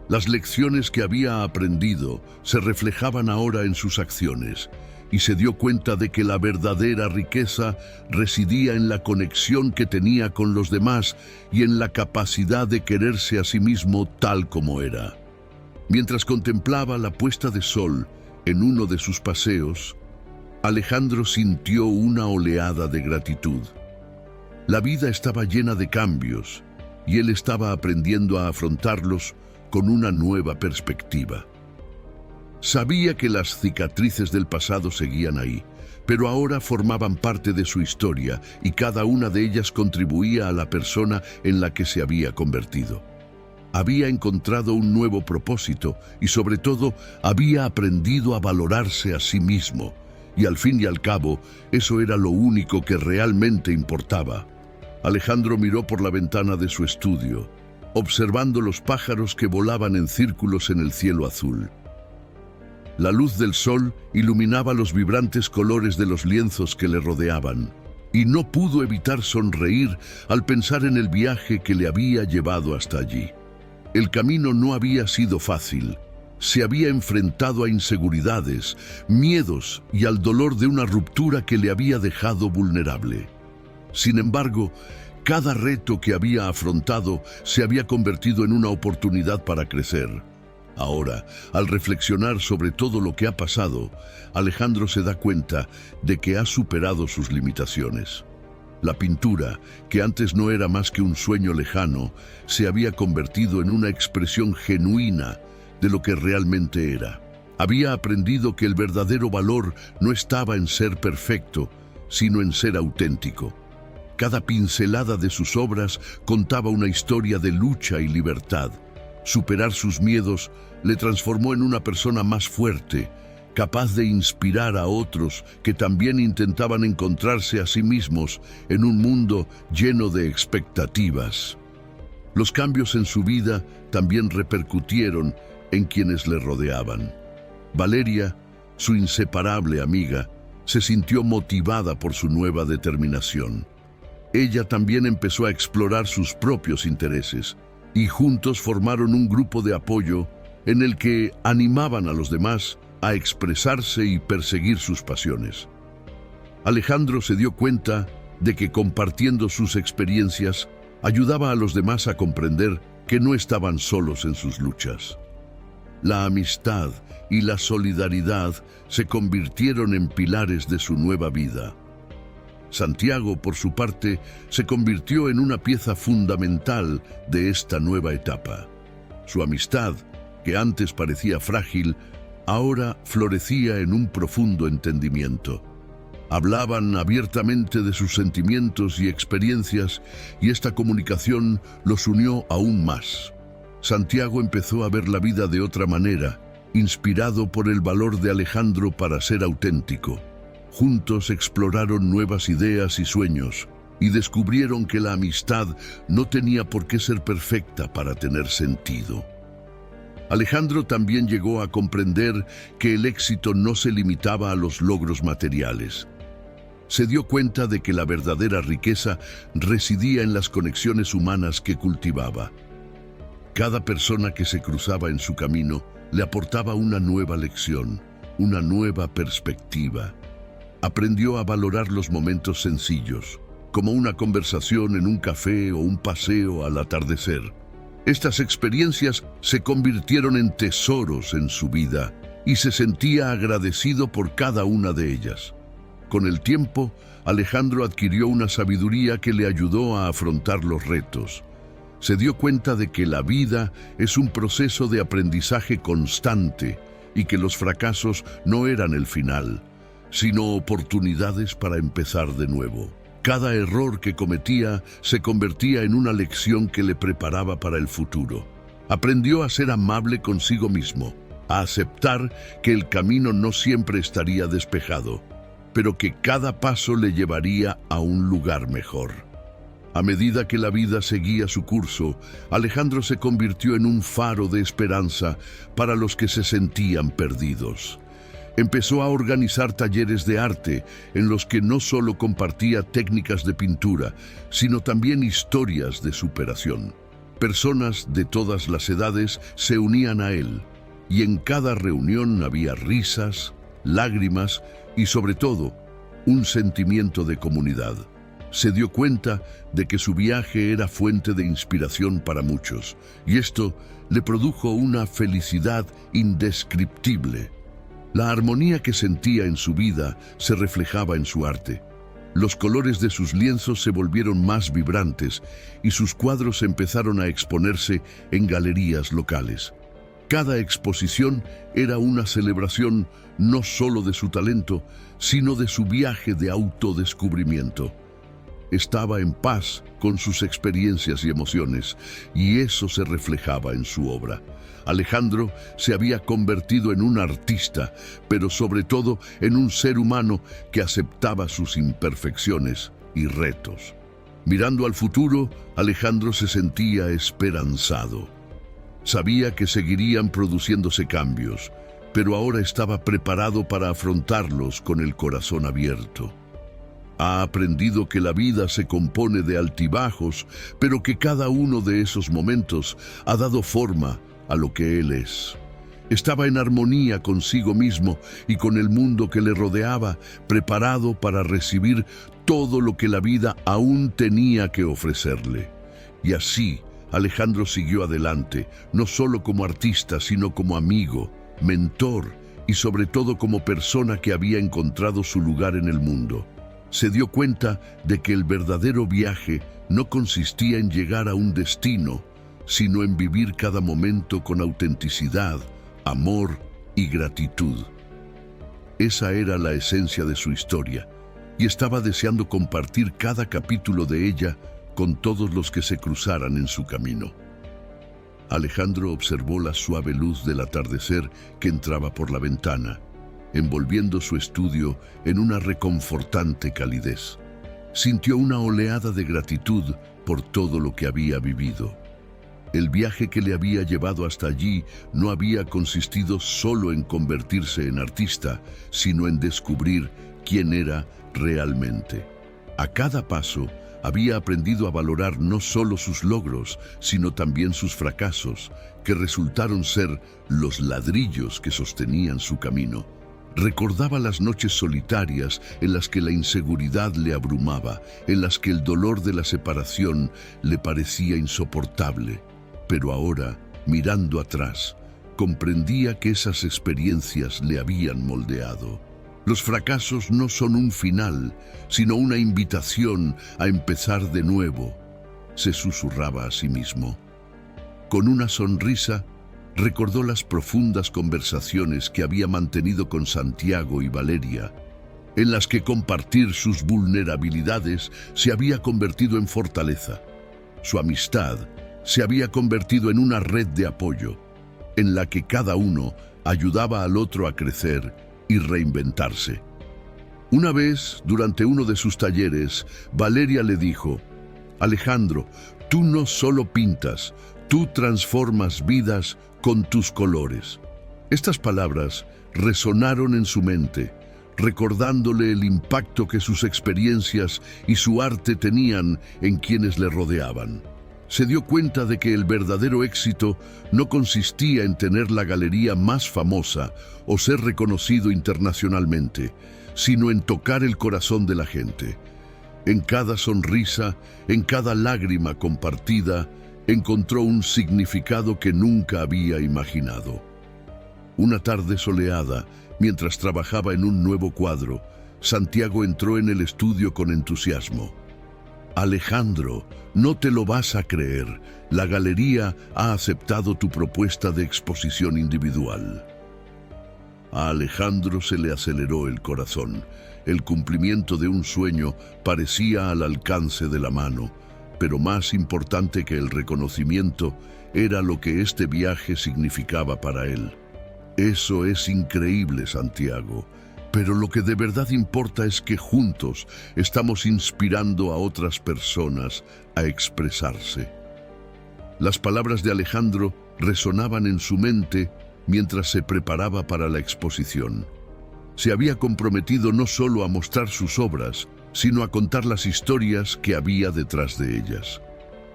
Las lecciones que había aprendido se reflejaban ahora en sus acciones, y se dio cuenta de que la verdadera riqueza residía en la conexión que tenía con los demás y en la capacidad de quererse a sí mismo tal como era. Mientras contemplaba la puesta de sol en uno de sus paseos, Alejandro sintió una oleada de gratitud. La vida estaba llena de cambios y él estaba aprendiendo a afrontarlos con una nueva perspectiva. Sabía que las cicatrices del pasado seguían ahí, pero ahora formaban parte de su historia y cada una de ellas contribuía a la persona en la que se había convertido. Había encontrado un nuevo propósito y sobre todo había aprendido a valorarse a sí mismo. Y al fin y al cabo, eso era lo único que realmente importaba. Alejandro miró por la ventana de su estudio, observando los pájaros que volaban en círculos en el cielo azul. La luz del sol iluminaba los vibrantes colores de los lienzos que le rodeaban. y no pudo evitar sonreír al pensar en el viaje que le había llevado hasta allí. El camino no había sido fácil. Se había enfrentado a inseguridades, miedos y al dolor de una ruptura que le había dejado vulnerable. Sin embargo, cada reto que había afrontado se había convertido en una oportunidad para crecer. Ahora, al reflexionar sobre todo lo que ha pasado, Alejandro se da cuenta de que ha superado sus limitaciones. La pintura, que antes no era más que un sueño lejano, se había convertido en una expresión genuina de lo que realmente era. Había aprendido que el verdadero valor no estaba en ser perfecto, sino en ser auténtico. Cada pincelada de sus obras contaba una historia de lucha y libertad. Superar sus miedos le transformó en una persona más fuerte, capaz de inspirar a otros que también intentaban encontrarse a sí mismos en un mundo lleno de expectativas. Los cambios en su vida también repercutieron en quienes le rodeaban. Valeria, su inseparable amiga, se sintió motivada por su nueva determinación. Ella también empezó a explorar sus propios intereses y juntos formaron un grupo de apoyo en el que animaban a los demás a expresarse y perseguir sus pasiones. Alejandro se dio cuenta de que compartiendo sus experiencias ayudaba a los demás a comprender que no estaban solos en sus luchas. La amistad y la solidaridad se convirtieron en pilares de su nueva vida. Santiago, por su parte, se convirtió en una pieza fundamental de esta nueva etapa. Su amistad, que antes parecía frágil, ahora florecía en un profundo entendimiento. Hablaban abiertamente de sus sentimientos y experiencias, y esta comunicación los unió aún más. Santiago empezó a ver la vida de otra manera, inspirado por el valor de Alejandro para ser auténtico. Juntos exploraron nuevas ideas y sueños, y descubrieron que la amistad no tenía por qué ser perfecta para tener sentido. Alejandro también llegó a comprender que el éxito no se limitaba a los logros materiales. Se dio cuenta de que la verdadera riqueza residía en las conexiones humanas que cultivaba. Cada persona que se cruzaba en su camino le aportaba una nueva lección, una nueva perspectiva. Aprendió a valorar los momentos sencillos, como una conversación en un café o un paseo al atardecer. Estas experiencias se convirtieron en tesoros en su vida y se sentía agradecido por cada una de ellas. Con el tiempo, Alejandro adquirió una sabiduría que le ayudó a afrontar los retos. Se dio cuenta de que la vida es un proceso de aprendizaje constante y que los fracasos no eran el final, sino oportunidades para empezar de nuevo. Cada error que cometía se convertía en una lección que le preparaba para el futuro. Aprendió a ser amable consigo mismo, a aceptar que el camino no siempre estaría despejado, pero que cada paso le llevaría a un lugar mejor. A medida que la vida seguía su curso, Alejandro se convirtió en un faro de esperanza para los que se sentían perdidos. Empezó a organizar talleres de arte en los que no solo compartía técnicas de pintura, sino también historias de superación. Personas de todas las edades se unían a él, y en cada reunión había risas, lágrimas y, sobre todo, un sentimiento de comunidad. Se dio cuenta de que su viaje era fuente de inspiración para muchos, y esto le produjo una felicidad indescriptible. La armonía que sentía en su vida se reflejaba en su arte. Los colores de sus lienzos se volvieron más vibrantes y sus cuadros empezaron a exponerse en galerías locales. Cada exposición era una celebración no solo de su talento, sino de su viaje de autodescubrimiento. Estaba en paz con sus experiencias y emociones, y eso se reflejaba en su obra. Alejandro se había convertido en un artista, pero sobre todo en un ser humano que aceptaba sus imperfecciones y retos. Mirando al futuro, Alejandro se sentía esperanzado. Sabía que seguirían produciéndose cambios, pero ahora estaba preparado para afrontarlos con el corazón abierto. Ha aprendido que la vida se compone de altibajos, pero que cada uno de esos momentos ha dado forma a lo que él es. Estaba en armonía consigo mismo y con el mundo que le rodeaba, preparado para recibir todo lo que la vida aún tenía que ofrecerle. Y así, Alejandro siguió adelante, no solo como artista, sino como amigo, mentor y sobre todo como persona que había encontrado su lugar en el mundo. Se dio cuenta de que el verdadero viaje no consistía en llegar a un destino, sino en vivir cada momento con autenticidad, amor y gratitud. Esa era la esencia de su historia, y estaba deseando compartir cada capítulo de ella con todos los que se cruzaran en su camino. Alejandro observó la suave luz del atardecer que entraba por la ventana, envolviendo su estudio en una reconfortante calidez. Sintió una oleada de gratitud por todo lo que había vivido. El viaje que le había llevado hasta allí no había consistido solo en convertirse en artista, sino en descubrir quién era realmente. A cada paso, había aprendido a valorar no solo sus logros, sino también sus fracasos, que resultaron ser los ladrillos que sostenían su camino. Recordaba las noches solitarias en las que la inseguridad le abrumaba, en las que el dolor de la separación le parecía insoportable. Pero ahora, mirando atrás, comprendía que esas experiencias le habían moldeado. Los fracasos no son un final, sino una invitación a empezar de nuevo, se susurraba a sí mismo. Con una sonrisa, recordó las profundas conversaciones que había mantenido con Santiago y Valeria, en las que compartir sus vulnerabilidades se había convertido en fortaleza. Su amistad se había convertido en una red de apoyo, en la que cada uno ayudaba al otro a crecer y reinventarse. Una vez, durante uno de sus talleres, Valeria le dijo: Alejandro, tú no solo pintas, tú transformas vidas con tus colores. Estas palabras resonaron en su mente, recordándole el impacto que sus experiencias y su arte tenían en quienes le rodeaban. Se dio cuenta de que el verdadero éxito no consistía en tener la galería más famosa o ser reconocido internacionalmente, sino en tocar el corazón de la gente. En cada sonrisa, en cada lágrima compartida, encontró un significado que nunca había imaginado. Una tarde soleada, mientras trabajaba en un nuevo cuadro, Santiago entró en el estudio con entusiasmo. Alejandro, no te lo vas a creer, la galería ha aceptado tu propuesta de exposición individual. A Alejandro se le aceleró el corazón. El cumplimiento de un sueño parecía al alcance de la mano, pero más importante que el reconocimiento era lo que este viaje significaba para él. Eso es increíble, Santiago. Pero lo que de verdad importa es que juntos estamos inspirando a otras personas a expresarse. Las palabras de Alejandro resonaban en su mente mientras se preparaba para la exposición. Se había comprometido no solo a mostrar sus obras, sino a contar las historias que había detrás de ellas.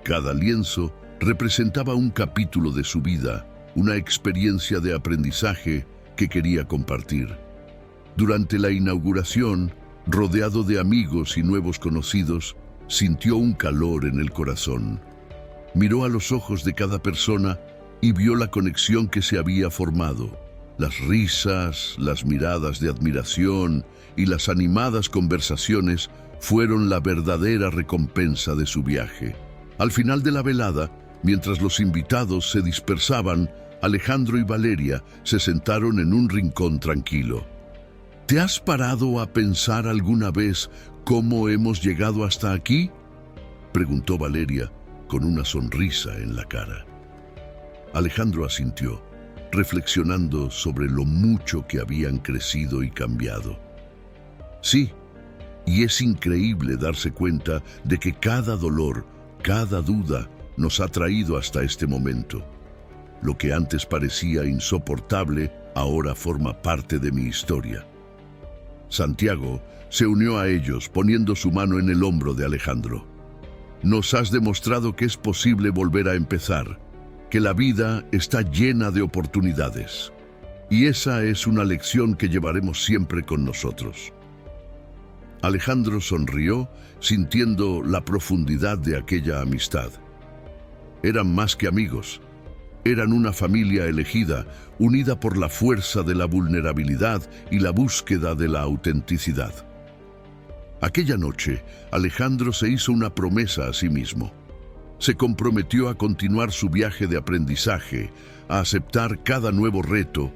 Cada lienzo representaba un capítulo de su vida, una experiencia de aprendizaje que quería compartir. Durante la inauguración, rodeado de amigos y nuevos conocidos, sintió un calor en el corazón. Miró a los ojos de cada persona y vio la conexión que se había formado. Las risas, las miradas de admiración y las animadas conversaciones fueron la verdadera recompensa de su viaje. Al final de la velada, mientras los invitados se dispersaban, Alejandro y Valeria se sentaron en un rincón tranquilo. ¿Te has parado a pensar alguna vez cómo hemos llegado hasta aquí?, preguntó Valeria con una sonrisa en la cara. Alejandro asintió, reflexionando sobre lo mucho que habían crecido y cambiado. Sí, y es increíble darse cuenta de que cada dolor, cada duda, nos ha traído hasta este momento. Lo que antes parecía insoportable, ahora forma parte de mi historia. Santiago se unió a ellos poniendo su mano en el hombro de Alejandro. Nos has demostrado que es posible volver a empezar, que la vida está llena de oportunidades. Y esa es una lección que llevaremos siempre con nosotros. Alejandro sonrió, sintiendo la profundidad de aquella amistad. Eran más que amigos. Eran una familia elegida, unida por la fuerza de la vulnerabilidad y la búsqueda de la autenticidad. Aquella noche, Alejandro se hizo una promesa a sí mismo. Se comprometió a continuar su viaje de aprendizaje, a aceptar cada nuevo reto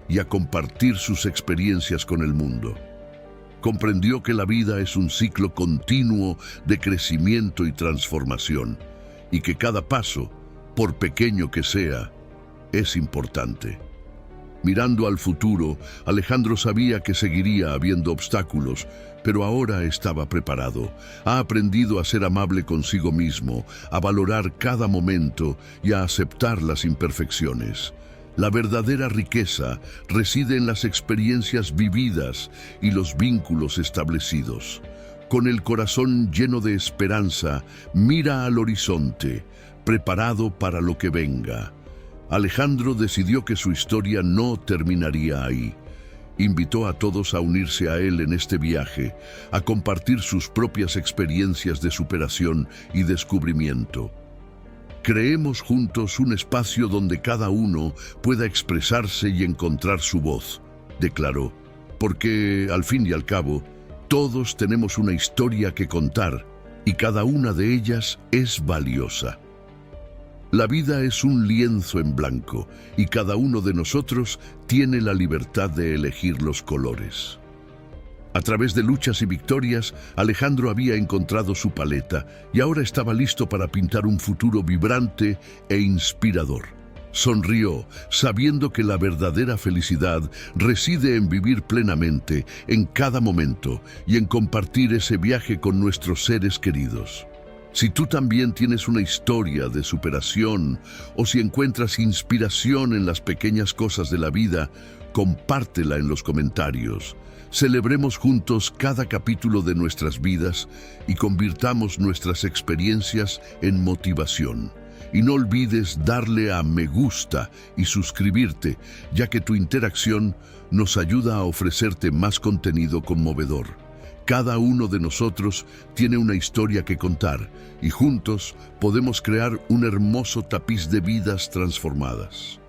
y a compartir sus experiencias con el mundo. Comprendió que la vida es un ciclo continuo de crecimiento y transformación, y que cada paso, por pequeño que sea, es importante. Mirando al futuro, Alejandro sabía que seguiría habiendo obstáculos, pero ahora estaba preparado. Ha aprendido a ser amable consigo mismo, a valorar cada momento y a aceptar las imperfecciones. La verdadera riqueza reside en las experiencias vividas y los vínculos establecidos. Con el corazón lleno de esperanza, mira al horizonte, preparado para lo que venga. Alejandro decidió que su historia no terminaría ahí. Invitó a todos a unirse a él en este viaje, a compartir sus propias experiencias de superación y descubrimiento. Creemos juntos un espacio donde cada uno pueda expresarse y encontrar su voz, declaró, porque, al fin y al cabo, todos tenemos una historia que contar y cada una de ellas es valiosa. La vida es un lienzo en blanco y cada uno de nosotros tiene la libertad de elegir los colores. A través de luchas y victorias, Alejandro había encontrado su paleta y ahora estaba listo para pintar un futuro vibrante e inspirador. Sonrió, sabiendo que la verdadera felicidad reside en vivir plenamente en cada momento y en compartir ese viaje con nuestros seres queridos. Si tú también tienes una historia de superación o si encuentras inspiración en las pequeñas cosas de la vida, compártela en los comentarios. Celebremos juntos cada capítulo de nuestras vidas y convirtamos nuestras experiencias en motivación. Y no olvides darle a me gusta y suscribirte, ya que tu interacción nos ayuda a ofrecerte más contenido conmovedor. Cada uno de nosotros tiene una historia que contar y juntos podemos crear un hermoso tapiz de vidas transformadas.